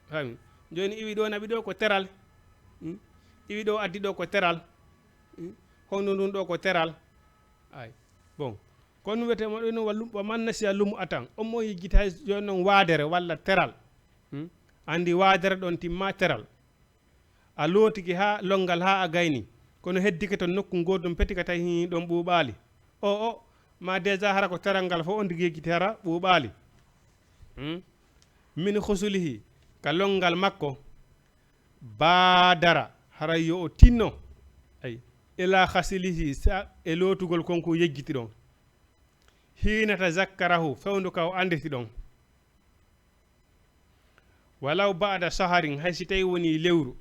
Speaker 1: fami joni iwi ɗo naɓi ɗo ko teral iwi ɗo addi ɗo ko teral honno ndun ɗo ko teral bon kono wiyetemo ɗo noon wa man nasiya lumu atan on mo yiggita joni noon waadere walla teral andi waadere ɗon timma teral a lootiki ha longal ha a gayni kono heddike to nokku goɗɗum petika tawi hi ɗon ɓuuɓali o ma déjà hara ko teral ngal fof on tigi yeggiti hara ɓuuɓali min husulihi ka longal makko baadara hara yo o tinno ila hasilihi sa e lootugol konko yeggiti ɗon hinata zakkarahu fewndu ka o anditi ɗon walaw baada saharin hay si tawi woni lewru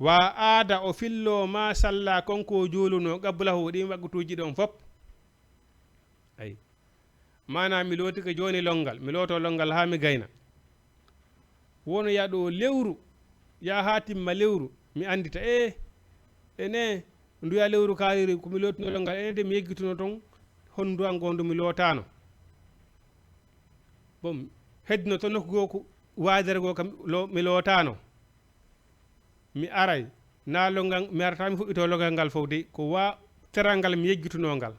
Speaker 1: wa aada o fillo ma salla konko juuluno qablahu ɗin waggutuji ɗon fop mana mi looti ko joni longal mi looto longal ha mi gayna wono yaɗo lewru ya ha timma lewru mi andita ene nduya lewru kaliri komi lootino longal enede mi yeggituno ton honduwa ngondu mi lootano bon heddino to nokku goo ko waadere goo kam mi lootano mi aray na longal mi arata mi fuɗɗito longal ngal fof de ko wa terangal mi yejjituno ngal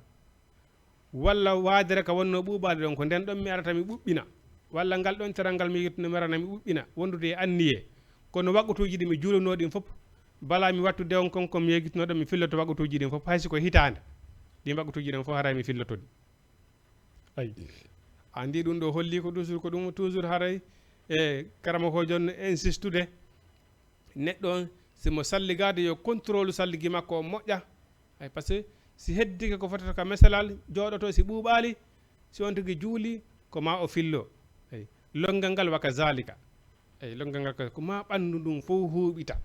Speaker 1: walla waadere ka wonno ɓuuɓade ɗon ko nden ɗon mi arata mi ɓuɓɓina walla ngal ɗon terangal mi yejjituno mi arana mi ɓuɓɓina wondude e anniye kono waɓɓutuji ɗi mi juulano ɗin fof bala mi wattude on konko mi yejjituno ɗon mi filloto waɓɓutuji ɗin fof haysi ko hitande ɗi waɓɓutuji ɗin fof haray mi fillotoɗi ayi andi ɗum ɗo holli ko toujours haray e karama ko jon insistude neɗɗo simo salligade yo contrôle salligi makko o moƴƴa ay par ce que si heddike ko fotata ka mesalal jooɗoto si ɓuuɓali si on tigui juuli ko ma o fillo ay longal ngal waka zalika ay longal ngal ko ma ɓandu ɗum fof huuɓita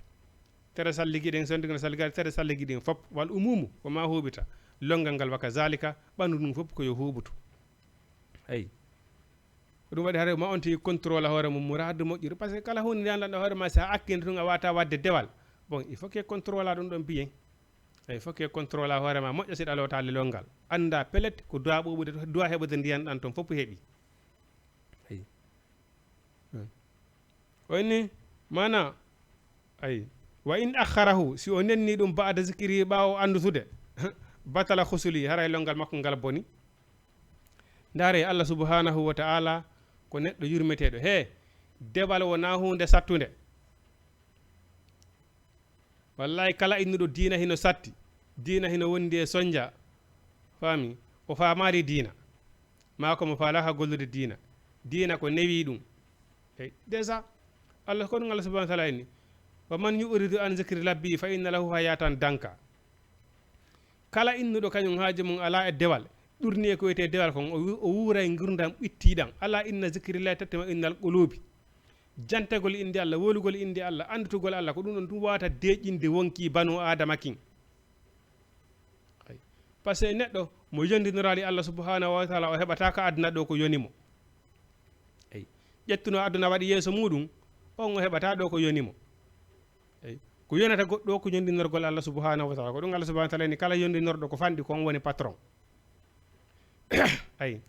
Speaker 1: tere salligi ɗen son tigui salligade tere salligi ɗin fof wal umumu ko ma huuɓita longal ngal waka zalika ɓandu ɗum fof koyo huuɓutu ay ɗum waɗi haare ma on tigui contrôle hoore mum muradu moƴƴiri par ce que kala hunde nde andanɗa hoore ma sa akkinde tun a wata wadde dewal bon il faut que contrôle a ɗum ɗon biyen il faut que contrôle a hoore ma moƴƴa siɗa lota lelol ngal anda pellet ko duwa ɓuɓude duwa heɓude ndiyan ɗan toon fof heeɓi ayi wayni mana ayi wa in akharahu si o nenni ɗum ba'da zikri ɓawo andutude batala husuli haray longal makko ngal boni ndaare Allah subhanahu wa ta'ala ko neɗɗo yurmeteɗo he debal wona hunde sattude wallahi kala innuɗo diina hino satti diina hino wondi e sonja faami o famari diina mako mo falaka gollude diina ko newi ɗumey déjà Allah ko ɗum Allah subhanahu wa ta'ala ni wa man yuridu an zikri rabbi fa inna lahu hayatan danka kala innuɗo kañum haaji mum ala e dewal ɗurni e ko wiyete dewal kon o wuuray gurdam ɓittiɗam ala inna zikrillahi tatima innal qulubi jantagol inde Allah wolugol inde Allah andutugol Allah ko ɗum ɗon ɗum wawata deƴƴinde wonki banu adama kin par ce que neɗɗo mo yondinorali Allah subhanahu wa taala o heɓata ka aduna ɗo ko yonimo eyi ƴettuno aduna waɗi yeeso muɗum on o heɓata ɗo ko yonimo eyi ko yonata goɗɗo ko yondinorgol Allah subhanahu wa taala ko ɗum Allah subhanahu wa taala ni kala yondinorɗo ko fanɗi kon woni patron ayi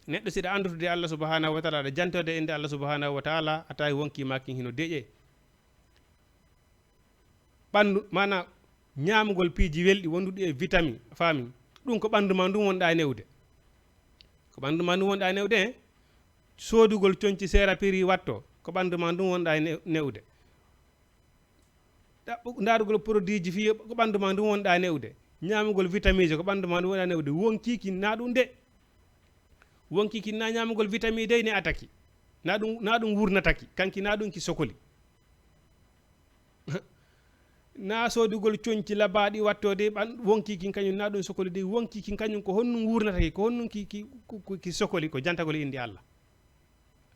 Speaker 1: neɗɗo siɗa andutude Allah subhanahu wa taala aɗa jantode inde Allah subhanahu wa taala a tawi wonki makkin hino deƴƴe ɓandu mana ñamugol piiji welɗi wonduɗi e vitamine faami ɗum ko ɓandu ma ndum wonɗa newde ko ɓandu ma ndum wonɗa newde he sodugol coñci seera prix watto ko ɓandu ma ndum wonɗa newde darugol produit ji fi ko ɓandu ma ndum wonɗa newde ñamugol vitamine ko ɓandu ma ndum wonɗa newde wonkiki na ɗum de wonkiki na ñamugol vitamine de ne ataki na ɗum wurnataki kanki na ɗum ki sokoli na sodugol coñci labaɗi wattode wonkiki kañum na ɗum sokoli de wonkiki kañum ko honnum wurnataki ko honnum ki sokoli ko jantagol indi Allah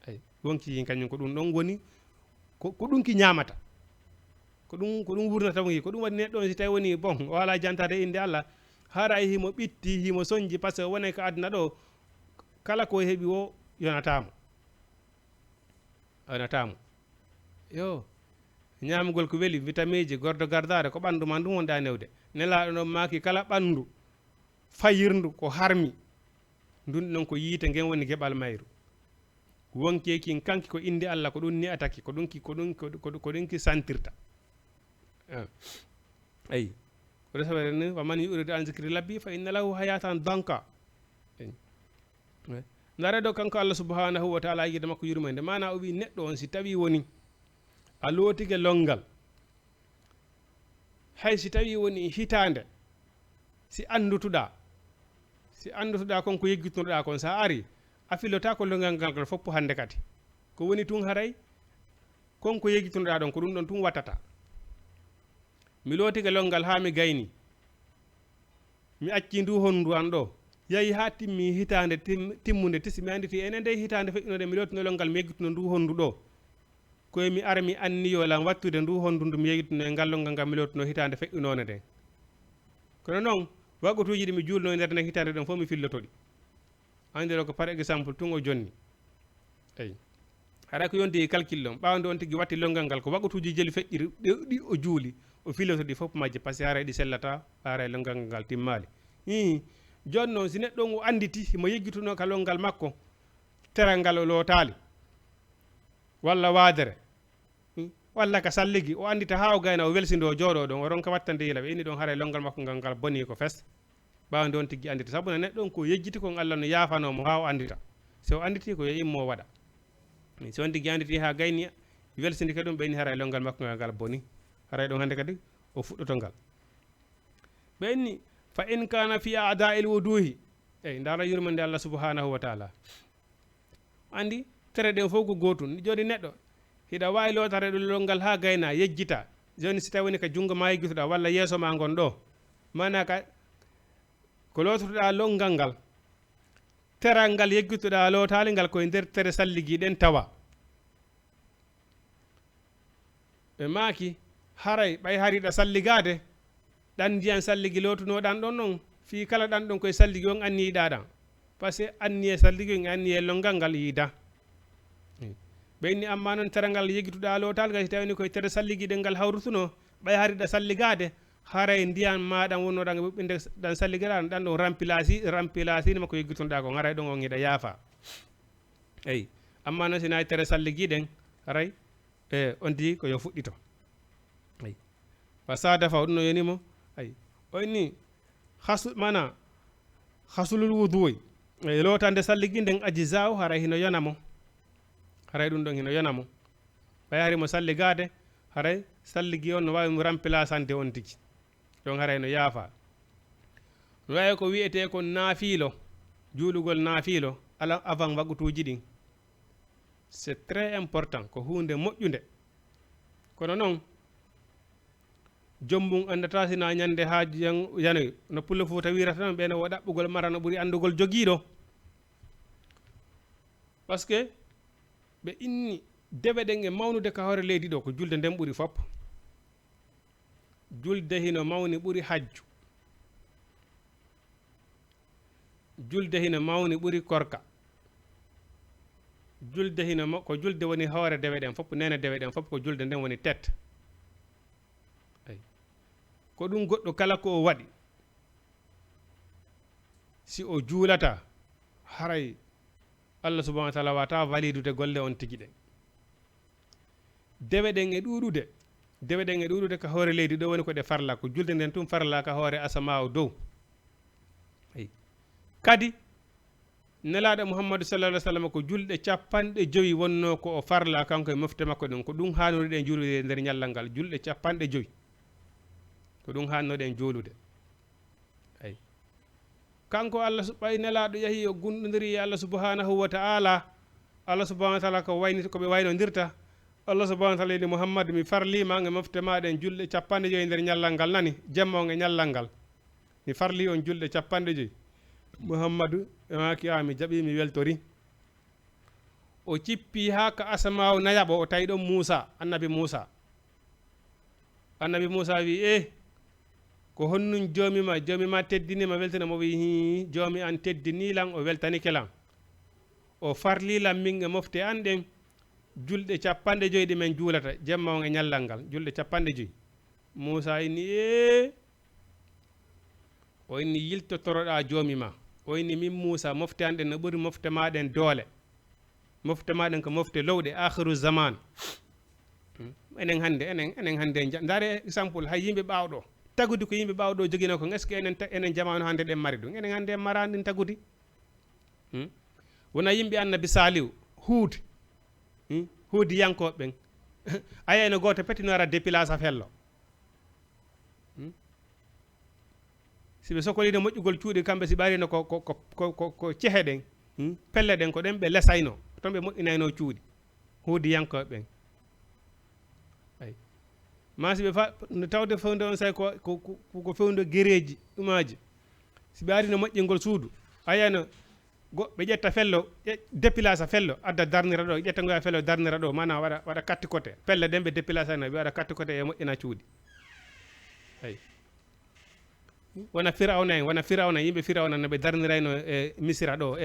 Speaker 1: ay wonkiki kañum ko ɗum ɗon woni ko ɗum ki ñamata ko ɗum wurnata wonki ko ɗum waɗi neɗɗo si tawi woni bon wala jantade inde Allah hara himo ɓitti himo soñji par ce que wonay ko aduna ɗo kala ko heeɓi o yonatamo yo ñamugol ko weeli vitamine ji gordo gardare ko ɓandu ma ndum wonɗa newde nelaɗo ɗon maki kala ɓandu fayirndu ko harmi ndun ɗon ko yiite ngen woni geɓal mayru wonkeki kanki ko indi Allah ko ɗum ni ataki ko ɗum ki santirta ayi ko resawere wa man yuridu an zikri rabbi fa inna lahu hayatan danka ndare ɗo kanko Allah subhanahu wa taala yide makko yurmede mana o wi neɗɗo on si tawi woni a lootige longal hay si tawi woni hitande si andutuɗa konko yeggitunoɗa kon sa ari a fillota ko longal ngal foppo hande kadi ko woni tun haray konko yeggitunoɗa ɗon ko ɗum ɗon tun wattata mi lootige longal ha mi gayni mi acci ndu honndu an ɗo yayi ha timmi hitande timmude tisi mi anditi enen nde hitande feƴƴinode mi lootino longal mi yeggituno ndu honndu ɗo koye mi ara mi anniyolan wattude ndu honndu ndu mi yeggituno e ngal longal ngal mi lootino hitande feƴƴinone nde kono noon waggotuji ɗi mi julno e nder nde hitande ɗon fof mi fillotoɗi andiro ko par exemple tun o jonni eyi haɗa ko yonti e calcul ɗon ɓawde on tigui watti longal ngal ko waggotuji jeli feƴƴiri ɗi o juuli o fillotoɗi fof majje par ce que haray ɗi sellata haray longal ngal timmali joni noon si neɗɗo o anditi mo yeggituno ka longal makko teral ngal o lootali walla waadere walla ka salligi o andita ha o gayna o welsindo jooɗo ɗon o ronka wattande yila ɓe inni ɗon haara longal makko ngal boni ko fes ɓawde on tigui andita sabu neɗɗo on ko yejjiti kon Allah no yafanomo ha o andita so anditi ko yo immo waɗa so on tigui anditi ha gayni welsindi kadi ɗum ɓe inni haara longal makko ngal boni haray ɗon hande kadi o fuɗɗoto ngal ɓe inni fa in kana fi a'da'il wuduhi eyi ndara yurmande Allah subhanahu wa ta'ala andi tere ɗen fof ko gotum joni neɗɗo hiɗa wawi lotare ɗo longal ha gayna yejjita joni si tawi woni ka jungo ma yejjituɗa walla yeeso ma gon ɗo mana ka ko lototoɗa longal ngal teral ngal yejjituɗa lotali ngal koye nder tere salligiɗen tawa ɓe maaki haray ɓay hariɗa salligade ɗan ndiyan salligi lotunoɗan ɗon ɗon fi kala ɗan ɗon koye salligi on anniyiɗa ɗan par ce que anniye salligi on anniye longal ngal yiida ɓe inni amma noon tere ngal yejjituɗa lotal ngal si tawini koye tere salligiɗen ngal hawrutuno ɓay hariɗa salligade haray ndiyan maɗan wonnoɗan ɓuɓɓinde ɗan salligaɗa ɗan ɗon remplacine makko yejjitunoɗa ko haray ɗon on hiɗa yaafa eyi amma noon sinayi tere salligiɗen haray on di ko yo fuɗɗito eyi fa sada fa ɗum no yonimo ayi o inni mana hasulul wuduy lotande salligi nden ajizaw haray hino yonamo haray ɗum ɗon hino yonamo ɓay hari mo salligade haray salligi on no wawi mo remplaçante on tigi ɗon haray no yaafa no wawi ko wiyete ko naafilo juulugol naafilo ala avant wagutuji ɗin c'est très important ko hunde moƴƴude kono noon jombum andata sina ñande ha yanoy no pulla Fuuta wirata noon ɓeeno wo ɗaɓɓugol mara no ɓuuri andugol joguiɗo par ce que ɓe inni dewe ɗen e mawnude ka hoore leydi ɗo ko julde nden ɓuuri fopp julde hino mawni ɓuuri hajju julde hino mawni ɓuuri korka julde hino ko julde woni hoore dewe ɗen fopp nene dewe ɗen fopp ko julde nden woni tête ayi ko ɗum goɗɗo kala ko o waɗi si o juulata haray Allah subhanahu wa ta'ala wata validude golle on tigi ɗen dewe ɗen e ɗuɗude ka hoore leydi ɗo woni ko ɗe farla ko julde nden tum farla ka hoore asama o dow ayi kadi nelaɗo Muhammadu sallallahu alaihi wasallam ko julɗe 50 wonno ko o farla kanko e mofte makko ɗum ko ɗum hanude juulude nder ñallal ngal julɗe 50 ko ɗum hannoɗen juulude ayi kanko Allah ɓay nelaɗo yahi o gundodiri Allah subhanahu wa ta'ala Allah subhanahu wa ta'ala ko waynita koɓe waynodirta Allah subhanahu wa ta'ala ni Muhammad mi farlima e mofte maɗen julɗe 50 nder ñallal ngal nani jemma on e ñallal ngal mi farli on julɗe 50 Muhammadu e maki mi jaɓi mi weltori o cippi ha ka asamaw nayaɓo o tawi ɗon Musa annabi Musa wi ko honnum joomima teddinima weltanamo wi joomi an teddinilan o weltanike lan o farlilan min e mofte an ɗen julɗe 50 ɗi men juulata jemma on e ñallal ngal julɗe 50 Musa inni o inni yiltotoroɗa joomima o inni min Musa mofte an ɗen no ɓuri mofte maɗen doole mofte maɗen ko mofte lowɗe akhiru zaman enen hande dare exemple hay yimɓe ɓawɗo tagudi ko yimɓe ɓawɗo joguino ko est ce que enen jamanu hande ɗen mari ɗum enen hande marani ɗin tagudi wona yimɓe annabi Salihu huudi yankoɓe ɓen ayayno goto pettinora dépilage a fello siɓe sokolide moƴƴugol cuuɗi kamɓe si ɓarino ko cehe ɗen pelle ɗen ko ɗen ɓe lesayno toon ɓe moƴƴinayno cuuɗi huudi yankoɓe ɓen ay ma siɓe no tawde fewde on say ko fewde guéreji ɗumaji siɓe arino moƴƴingol suudu ayayno ɓe ƴetta fello dépilage a fello adda darnira ɗo ƴetta ngoya fello darnira ɗo mana waɗa katti côté pelle ɗen ɓe dépilage ano ɓe waɗa katti côté e moƴƴina cuuɗi ay wona firawna yimɓe firawna no ɓe darnirayno e misira ɗo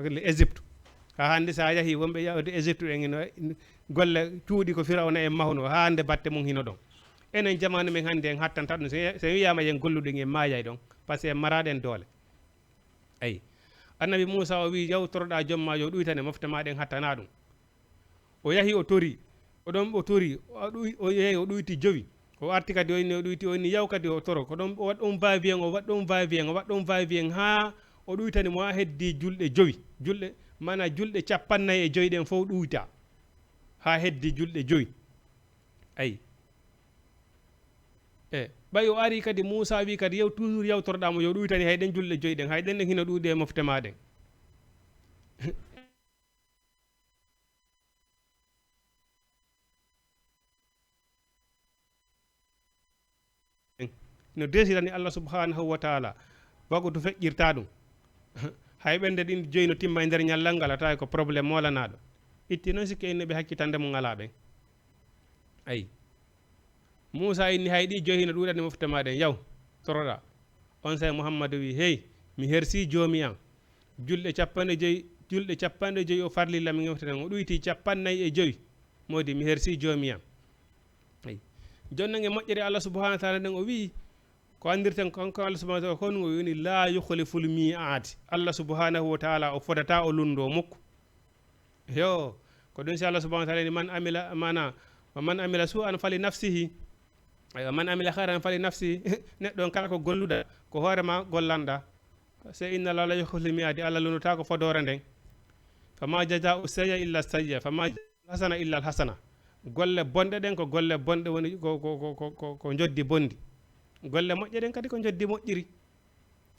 Speaker 1: Égypte ha hande sa yahi wonɓe yawde Égypte ɗen golle cuuɗi ko firawna en mahno ha hande batte mum hino ɗon enen jamanu men hande en hattanta ɗum so wiyama yen golluɗen en maayay ɗon par ce que maraɗen doole ayi annabi Musa o wi yawtoroɗa jomma yo ɗuytane mofte maɗen hattana ɗum o yahi o tori oɗon o tori o yehi o ɗuyti jowi o arti kadi oyni o ɗuyti oyni yaw kadi o toro ko ɗon o waɗɗon va-et-vient o waɗɗon va-et-vient o waɗɗon va-et-vient ha o ɗuytani mo ha heddi julɗe jowi julɗe mana julɗe 45 ɗen fof ɗuyta ha heddi julɗe jowi ayi ɓay o ari kadi Moussa wi kadi yew toujours yawtoroɗamo yo ɗuytani hayɗen julɗe joyi ɗen hayɗen ɗen hino ɗuyɗe e mofte maɗen no desirani Allah subhanahu wa taala wagoto feƴƴirta ɗum hay ɓende ɗin joyi no timma e nder ñallal ngal atawi ko probléme molanaɗo itti noon sikki innoɓe hakkitande mo ngala ɓen ayi Moussa inni hay ɗi joyi no ɗuɗani mofte maɗen yaw toroɗa on say Mouhammadou wi hey mi hersi joomi an julɗe 50 o farlilla mi mofte tan o ɗuyti 45 modi mi hersi joomi an ayi jonnon e moƴƴere Allah subhanahu wa taala ɗen o wi ko andirten konko Allah subhanahu wa taala kon o woni la yukhliful mi'ad Allah subhanahu wa taala o fodata o lundo mukko yo ko ɗum si Allah subhanahu wa taala ni man amila su'an fali nafsihi man amila khairan fali nafsihi neɗɗo kala ko golluɗa ko hoorema gollanɗa so inna la yukhliful mi'ad Allah lundota ko fodore nden fama jaza'u sayya illa sayya fama hasana illa al hasana golle bonɗe ɗen ko golle bonɗe woni ko joddi bondi golle moƴƴe ɗen kadi ko joddi moƴƴiri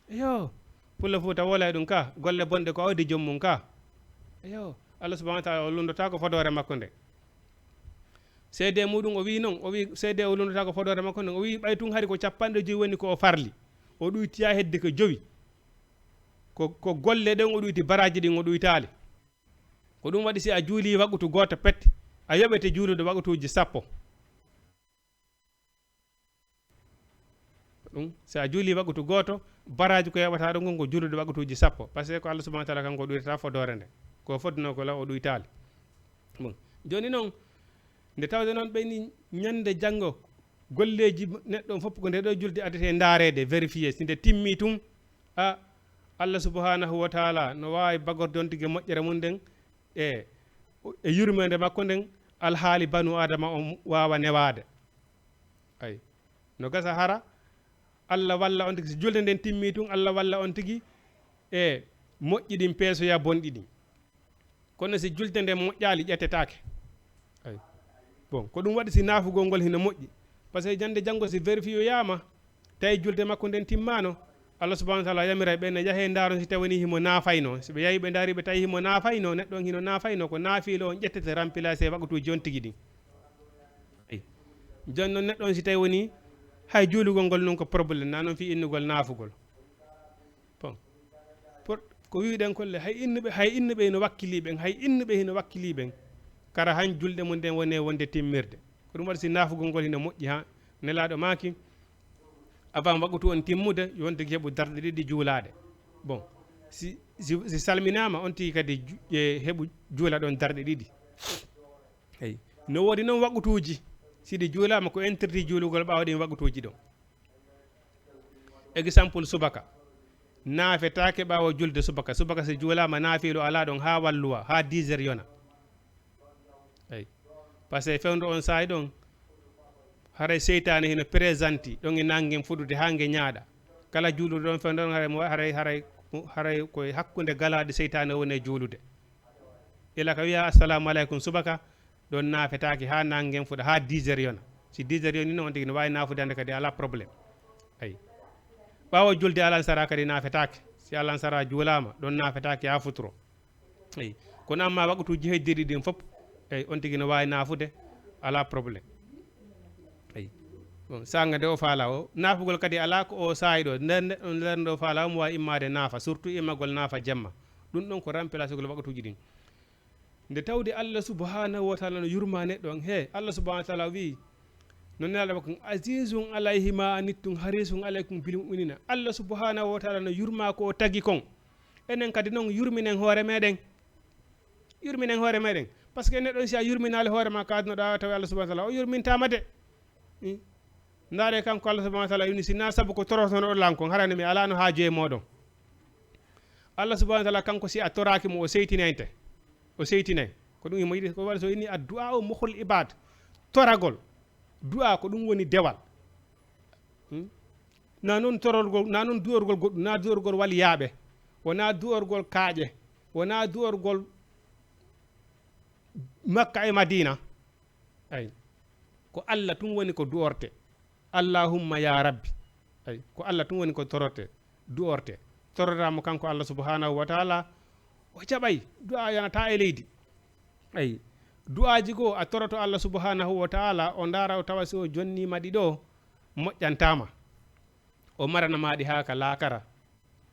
Speaker 1: yo pulla Fuuta wolay ɗum ka golle bonɗe ko awdi jommum ka yo Allah subhanahu wa taala o lundota ko fodore makko nde seede muɗum o wi noon o wi seede o lundota ko fodore makko nde o wi ɓay tun hari ko 50 woni ko o farli o ɗuytiya hedde ko jowi ko golle ɗen o ɗuyti baraji ɗin o ɗuytali ko ɗum waɗi si a juuli wagutu goto pette a yoɓete juulude wagutuji 10 ɗum si a juuli wagutu goto baraji ko yaɓata ɗo ngon ko juulude wagutuji 10 par ce que ko Allah subhanahu wa taala kanko ɗuytata fodore nde ko fodduno ko law o ɗuytali bon joni noon nde tawde noon ɓeyni ñande janggo golleji neɗɗo fof ko nde ɗo julde addete daarede vérifié si nde timmi tun Allah subhanahu wa taala no wawi bagorde on tigui moƴƴere mum nden e yurmede makko nden alhaali banu adama o wawa newade ayi no gasa hara Allah walla on tigui so julde nden timmi tun Allah walla on tigui e moƴƴi ɗin peesoya bonɗi ɗin kono si julde nden moƴƴali ƴettetake ayi bon ko ɗum waɗi si naafugol ngol hino moƴƴi par ce que jande janggo si vérifié yama tawi julde makko nden timmano Allah subhanahu wa taala yamira ɓe ne yahe daaro si tawani himo naafayno so ɓe yahi ɓe daari ɓe tawi himo naafayno neɗɗo on hino naafayno ko naafilo on ƴettete remplacé wagutuji on tigui ɗin ayi joni noon neɗɗo on si tawi woni hay juulugol ngol noon ko probléme na noon fi innugol naafugol bon ko wiɗen kolle hay innuɓe hino wakkiliɓen hay innuɓe hino wakkiliɓen kara han julɗe mum nden wone wonde timmirde ko ɗum waɗi si naafugol ngol hino moƴƴi ha nelaɗo maaki avant wagutu on timmude yon tigui heeɓu darɗe ɗiɗi juulade bon si salminama on tigui kadi heeɓu juula ɗon darɗe ɗiɗi eyi no woodi noon wagutuji siɗi juulama ko interdit juulugol ɓawɗin wagutuji ɗon exemple subaka naafetake ɓawo julde subaka so juulama naafilo ala ɗon ha walluwa ha 10 heures yona eyi par ce que fewdo on saahi ɗon haray seytane hino présenti ɗon e nangue fuɗude ha ngue ñaaɗa kala juulude ɗon fewdo ɗon haray koye hakkude galaɗe seytane woni e juulude ila ka wiya assalamu aleykum subaka ɗon naafetake ha nangue fuɗa ha 10 heures yona si 10 heures yoni noon on tigui no wawi naafude hande kadi ala probléme ayi ɓawo julde alansara kadi naafetake si alansara juulama ɗon naafetake ha futuro eyi kono amma wagutuji heddiɗi ɗin fof eyi on tigui no wawi naafude ala probléme eyi bon sanga nde o faala o naafugol kadi ala ko o saayi ɗo nder nde o faala omo wawi immade naafa surtout immagol naafa jemma ɗum ɗon ko remplacé gol wagutuji ɗin nde tawde Allah subhanahu wa taala no yurma neɗɗo on he Allah subhanahu wa taala wi no nelaɗo makko azizun alayhi ma anittum harisun alaykum bil mu'minina Allah subhanahu wa taala no yurma ko o tagi kon enen kadi noon yurminen hoore meɗen par ce que neɗɗo si a yurminali hoore ma kadnoɗa tawi Allah subhanahu wa taala o yurmintama de ndaare kanko Allah subhanahu wa taala yuni sina saabu ko torotono lankon harani mi ala no haaju e moɗon Allah subhanahu wa taala kanko si a toraki mo o seytinay ko ɗum imo yiɗi ko waɗi so inni addu'a o mukhul ibad toragol du'a ko ɗum woni dewal na noon tororgol na noon du'orgol goɗɗum na du'orgol waliyaaɓe wona du'orgol kaaƴe wona du'orgol makka e madina ay ko Allah tun woni ko du'orte allahumma ya rabbi ay ko Allah tun woni ko tororte du'orte tororama kanko Allah subhanahu wa ta'ala o jaɓay du'a yanata e leydi ay du'aji goo a toroto Allah subhanahu wa ta'ala o ndara o tawa si o jonnimaɗi ɗo moƴƴantama o marana maɗi ha ka laakara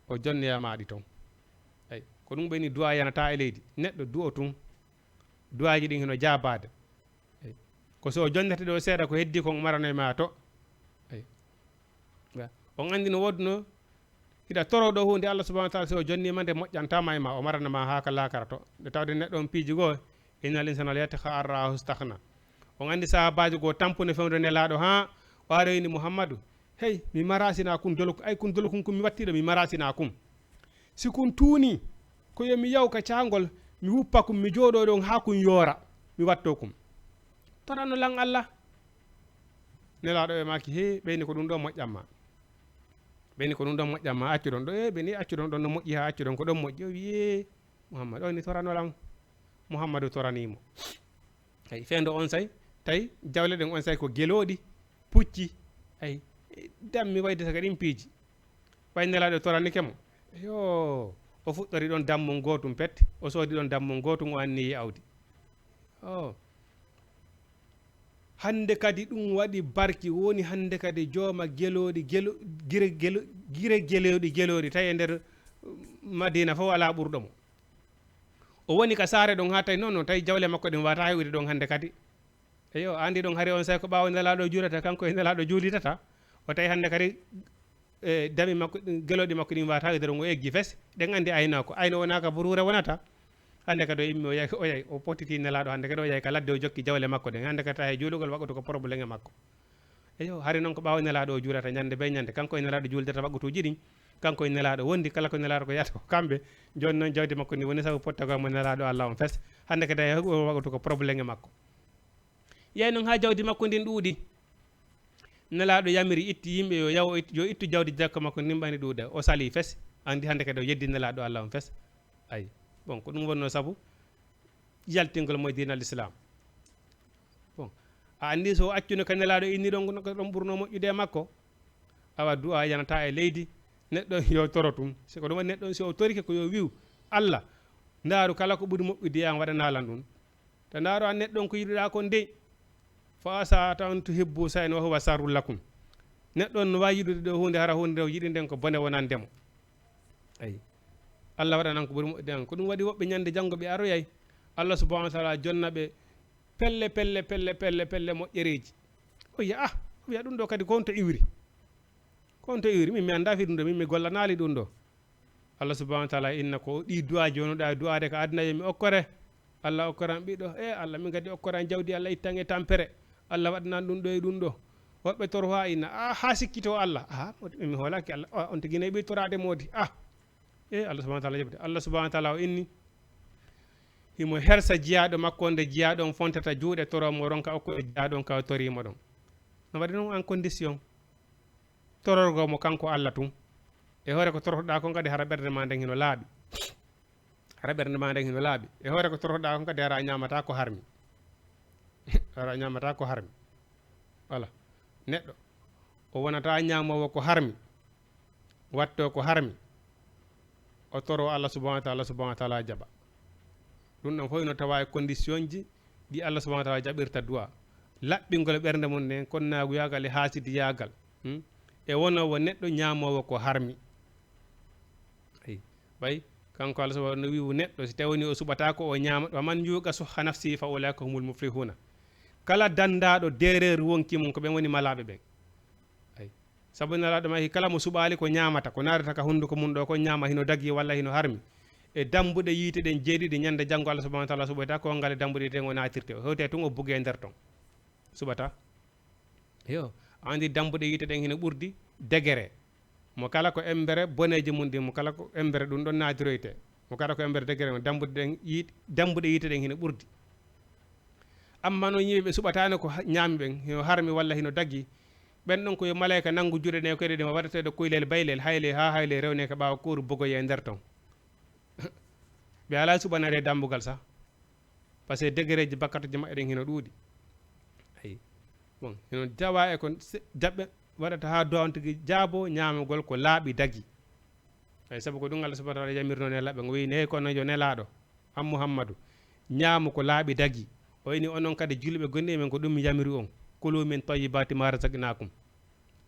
Speaker 1: o jonniyamaɗi toon ay ko ɗum ɓeni du'a yanata e leydi neɗɗo du'o tun du'aji ɗin heno jabade ay ko so jonnete ɗo seeɗa ko heddi kon marano e ma to ay on andi no wodno hiɗa toroɗo hunde Allah subhanahu wa ta'ala so jonnima nde moƴƴantama e ma o marana ma ha ka laakara to nde tawde neɗɗo on piiji goo innal insana la yattakha arrahu stakhna on andi sahabaji goo tampune fewde nelaɗo ha o arayni Muhammadu hey mi marasina kum dolo ay kun dolo kum mi wattiɗo mi marasina kum si kun tuuni ko yomi yaw ka caangol mi wuppa kum mi jooɗo ɗon ha kun yoora mi watto kum toranno lan Allah nelaɗo e maki he ɓeyni ko ɗum ɗo moƴƴamma ɓeni ko ɗum ɗon moƴƴamma accu ɗon ɗo e ɓeni accu ɗon ɗon no moƴƴi ha accu ɗon ko ɗon moƴƴi o wiye Muhammad o ni toranolam Muhammadu toranimo ay fendo on say tawi jawle ɗen on say ko geloɗi pucci ay dammi wayde saga ɗin piiji way nelaɗo toranike mo yo o fuɗɗori ɗon dammol gotum pette o soodi ɗon dammol gotum o anniyi awdi o hande kadi ɗum waɗi barki woni hande kadi jooma geloɗi gire geloɗi tawi e nder Madina fof ala ɓurɗo mo o woni ka saare ɗon ha tawi noon tawi jawle makko ɗin wata hewide ɗon hande kadi eyo andi ɗon haari on say ko ɓaawo nelaɗo juulata kanko e nelaɗo juulitata o tawi hande kadi dami makko geloɗi makko ɗin wata hewide ɗon o eggi fes ɗen andi aynako ayno wonaka burure wonata hande kadi o immi o yay o potiti nelaɗo hande kadi o yay ka ladde o jokki jawle makko ɗen hande kadi tawi juulugol waɗatu ko probléme e makko eyo haari noon ko ɓaawo nelaɗo o juulata ñande be ñande kanko e nelaɗo juuldata waɓatuji ɗin kanko e nelaɗo wondi kala ko nelaɗo ko yata ko kamɓe joni noon jawdi makko ni woni sabu pottago mo nelaɗo Allah on fes hande kadi tawi o waɗatu ko probléme e makko yey noon ha jawdi makko ndin ɗuuɗi nelaɗo yamiri itti yimɓe yo yaw yo ittu jawdi jakka makko nimɓani ɗuuɗe o sali fes andi hande kadi o yeddi nelaɗo Allah on fes ayi bon ko ɗum wonno sabu yaltingol moye dinal islam bon a andi so accuno ka nelaɗo inni ɗon ko ɗon ɓurno moƴƴude makko awa du'a yanata e leydi neɗɗo yo toro tum siko ɗum waɗi neɗɗon si o torike ko yo wiw Allah ndaaru kala ko ɓuri moƴƴude an waɗanalan ɗum te ndaaru an neɗɗon ko yiɗiɗa kon de fa asa tan tuhibbu shay'an wa huwa sharrun lakum neɗɗon no wawi yiɗude ɗo hunde hara hunde o yiɗi nden ko bone wonandemo ayi Allah waɗanan ko ɓuri moƴƴude an ko ɗum waɗi woɓɓe ñande janngo ɓe aroyay Allah subhanahu wa ta'ala jonna ɓe pelle moƴƴereji o wiya o wiya ɗum ɗo kadi konto iwri min mi anda fi ɗum ɗo min mi gollanali ɗum ɗo Allah subhanahu wa ta'ala inna ko ɗi du'a jonuɗa du'ade ko aduna yomi okkore Allah okkoran ɓiɗo Allah min kadi okkoran jawdi Allah ittan e tampere Allah waɗanan ɗum ɗo e ɗum ɗo woɓɓe toro ha inna ha sikkito Allah mi hoolaki Allah on tigi nayi ɓi torade modi Allah subhanahu wa ta'ala jabde Allah subhanahu wa ta'ala o inni himo hersa jiyaɗo makko nde jiyaɗon fontata juuɗe toromo ronka okko e jiyaɗon ka torimo ɗon no waɗi noon en condition tororgo mo kanko Allah tun e hoore ko torotoɗa kon kadi hara ɓerde ma nden hino laaɓi e hoore ko torotoɗa kon kadi hara ñamata ko harmi voilà neɗɗo o wonata ñamowo ko harmi watto ko harmi o toro Allah subhanahu wa ta'ala jaɓa ɗum ɗon fof no tawa e condition ji ɗi Allah subhanahu wa ta'ala jaɓirta du'a laɓɓingol ɓernde mum nden konnaguyagal e hasidiyagal e wonowo neɗɗo ñamowo ko harmi ayi ɓay kanko Allah subhanahu no wiwu neɗɗo si tawni o suɓata ko o ñama wa man yuqa suhha nafsi fa ulaika humul muflihuna kala dandaɗo dereur wonki mum ko ɓen woni malaɓe ɓen ayi sabu nalaɗo ma kala mo suɓali ko ñamata ko narata ka hunduko mum ɗo ko ñama hino dagui walla hino harmi e dambuɗe yiite ɗen jeeɗiɗi ñande janggo Allah subhanahu wa ta'ala suɓata ko ngal e dambuɗe ten o natirte o hewte tun o bugge e nder ton suɓata yo andi dambuɗe yiite ɗen hino ɓurdi degré mo kala ko embere boneji mum ɗi mo kala ko embere ɗum ɗon nadiroyte mo kala ko embere degré mo dambuɗe yiite ɗen hino ɓurdi amma no yimɓe suɓatano ko ñaami ɓen hino harmi walla hino daggi ɓen ɗon koye malayika nanngu juuɗe ɗe kede ɗema waɗateɗo kuylel baylel hayle ha hayle rewne ko ɓaawa kuuru bogoye e nder ton ɓe ala suɓanade dambugal sa par ce que degré ji bakkatoji maɓɓe ɗen hino ɗuuɗi ayi bon hino jawa e ko jaɓɓe waɗata ha duwa on tigui jaabo ñamugol ko laaɓi dagui ay saabu ko ɗum Allah subahanahu wa taala yamirno nelaɓe ngo wi ne kono yo nelaɗo an Muhammadou ñaamu ko laaɓi dagui o ini onon kadi julɓe gonɗi men ko ɗum mi yamiri on kulu min tayyibati ma razaqnakum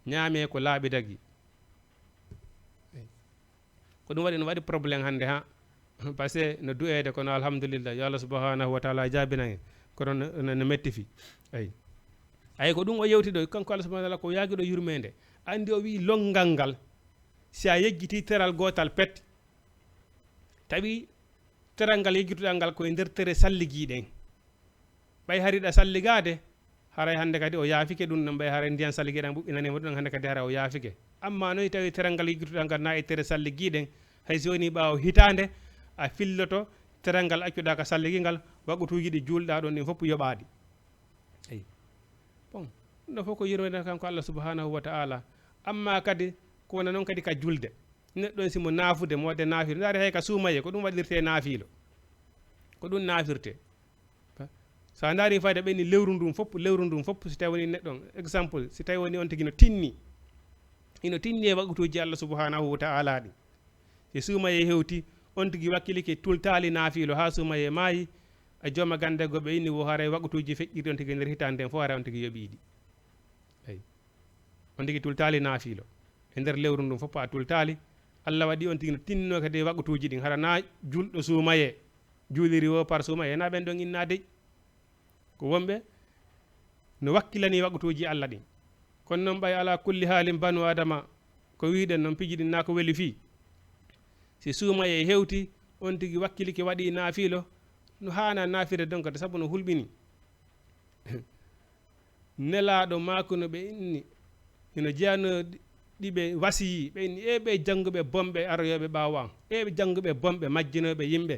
Speaker 1: ñaame ko laaɓi dagui ko ɗum waɗi no waɗi probléme hannde ha par ce que no du'ede kono alhamdulillah yo Allah subahanahu wa taala jaabina en kono no metti fi ay ko ɗum o yewti ɗo kanko Allah subahanahu wa taala ko yaaguiɗo yurmede andi o wi longal ngal si a yejjiti teral gotal pet tawi teral ngal yejjituɗa ngal koye nder tere salligiɗen ɓay hariɗa salligade haray hannde kadi o yaafike ɗum ɗon ɓay haray ndiyan salligiɗan ɓuɓɓinanima ɗum hannde kadi haray o yaafike amma noyi tawi teral ngal yejjituɗa ngal na e tere salligiɗen hay so woni ɓaawo hitande a filloto teral ngal accuɗa ka salligi ngal waɓutuji ɗi juulɗa ɗon ɗin fof yoɓaɗi eyi bon ɗum fof ko yurmede kanko Allah subahanahu wa taala amma kadi ko wona noon kadi ka julde neɗɗo simo naafude mode naafilo ndaari hay ka suumaye ko ɗum waɗirte naafilo ko ɗum naafirte sa ndaari fayde ɓenni lewru ndum fopp si tawi woni neɗɗon exemple si tawi woni on tigi no tinni e waɓutuji Allah subahanahu wa taala ɗi si suumaye hewti on tigi wakkilike tultali naafilo ha suumaye maayi a jooma gande go ɓe inni wo haray waɓutuji feƴƴirɗi on tigi nder hitande nden fof haray on tigi yoɓiɗi eyi on tigi tultali naafilo e nder lewru ndum fof a tultali Allah waɗi on tigi no tinno kadi waɓutuji ɗin hara na julɗo suumaye juuliri o par suumaye na ɓen ɗon inna dey ko wonɓe no wakkilani waɓutuji Allah ɗin kono noon ɓay ala kulli haalin banu adama ko wiɗen noon piji ɗin na ko weli fi si suumaye hewti on tigi wakkilike waɗi naafilo no hana naafire donc de saabu no hulɓini nelaɗo maako no ɓe inni hino jeeyano ɗiɓe wasiyi ɓe inni ɓe jannguɓe bomɓe aroyoɓe ɓawan ɓe jannguɓe bomɓe majjinoɓe yimɓe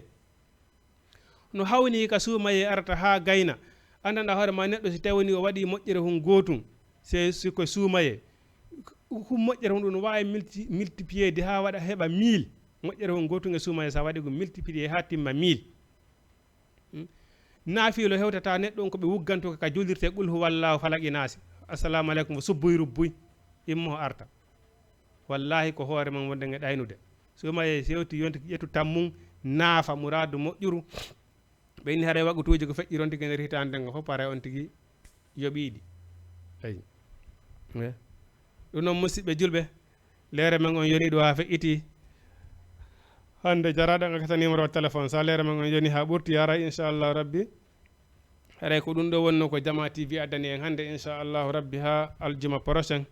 Speaker 1: no hawni ka suumaye arata ha gayna andanda hoore ma neɗɗo si tawi woni o waɗi moƴƴere hun gotum siko suumaye moƴƴere hun ɗum no wawi multiplier de ha waɗa heɓa 1000 moƴƴere hun gotum e suumaye sa waɗi ko multiplier ha timma 1000 naafilo hewtata neɗɗo on koɓe wugganto ka jullirte qul huwallahu falaqi naasi assalamu aleykum subbuy rubbuy immo arta wallahi ko hoore mum wonde e ɗaynude suumaye sewti yonti ƴettu tammum naafa muradu moƴƴuru ɓe inni haray waɓutuji ko feƴƴiron tigi nder hitande nden go fof paray on tigi yoɓiɗi eyi ɗum noon musidɓe julɓe leere men on yoni ɗo ha feƴƴiti hande jaraɗo gakkata numéro téléphone sa leere men on yoni ha ɓurti yaray inchallahu rabbi haray ko ɗum ɗo wonno ko Jama TV addani en hande inchallahu rabbi ha aljuma prochaine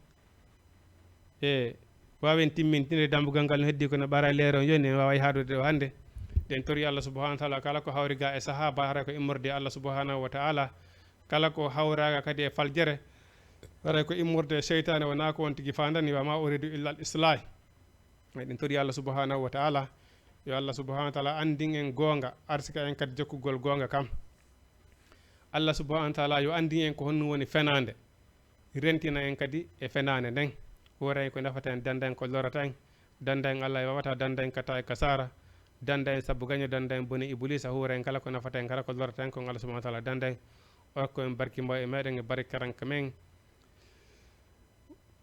Speaker 1: e wawen timmintinde dambugal ngal no heddi kono ɓara leere on yoni en wawa haadude ɗo hande den tori Allah subhanahu wa taala kala ko hawri ga e sahaba haray ko immorde Allah subhanahu wa taala kala ko hawraga kadi e faljere haray ko immorde cheytane wona ko on tigi fandani wa ma uridu illa al islah den tori Allah subhanahu wa taala yo Allah subhanahu wa taala andin en gonga arsika en kadi jokkugol gonga kam Allah subhanahu wa taala yo andin en ko honno woni fenande rentina en kadi e fenande nden horay ko nafata en danda en ko lorata en danda en Allah wawata danda en kata e kasara danda en sabu gaño danda en boni iblis hoore en kala ko nafata en kala ko lorata en ko Allah subhanahu wa taala danda en o ko en barki mbo e meɗen e barki karanka men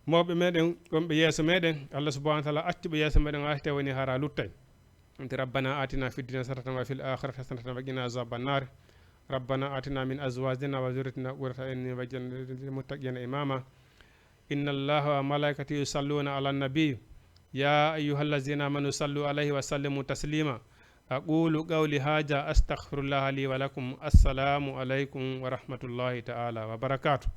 Speaker 1: mawɓe meɗen wonɓe yeeso meɗen Allah subhanahu wa taala accuɓe yeeso meɗen o acte woni hara luttay انت ربنا آتنا في الدنيا حسنة وفي الآخرة حسنة وقنا عذاب النار ربنا آتنا من أزواجنا وذريتنا قرة أعين واجعلنا للمتقين إماما إن الله وملائكته يصلون على النبي يا أيها الذين آمنوا صلوا عليه وسلموا تسليما أقول قولي هذا أستغفر الله لي ولكم السلام عليكم ورحمة الله تعالى وبركاته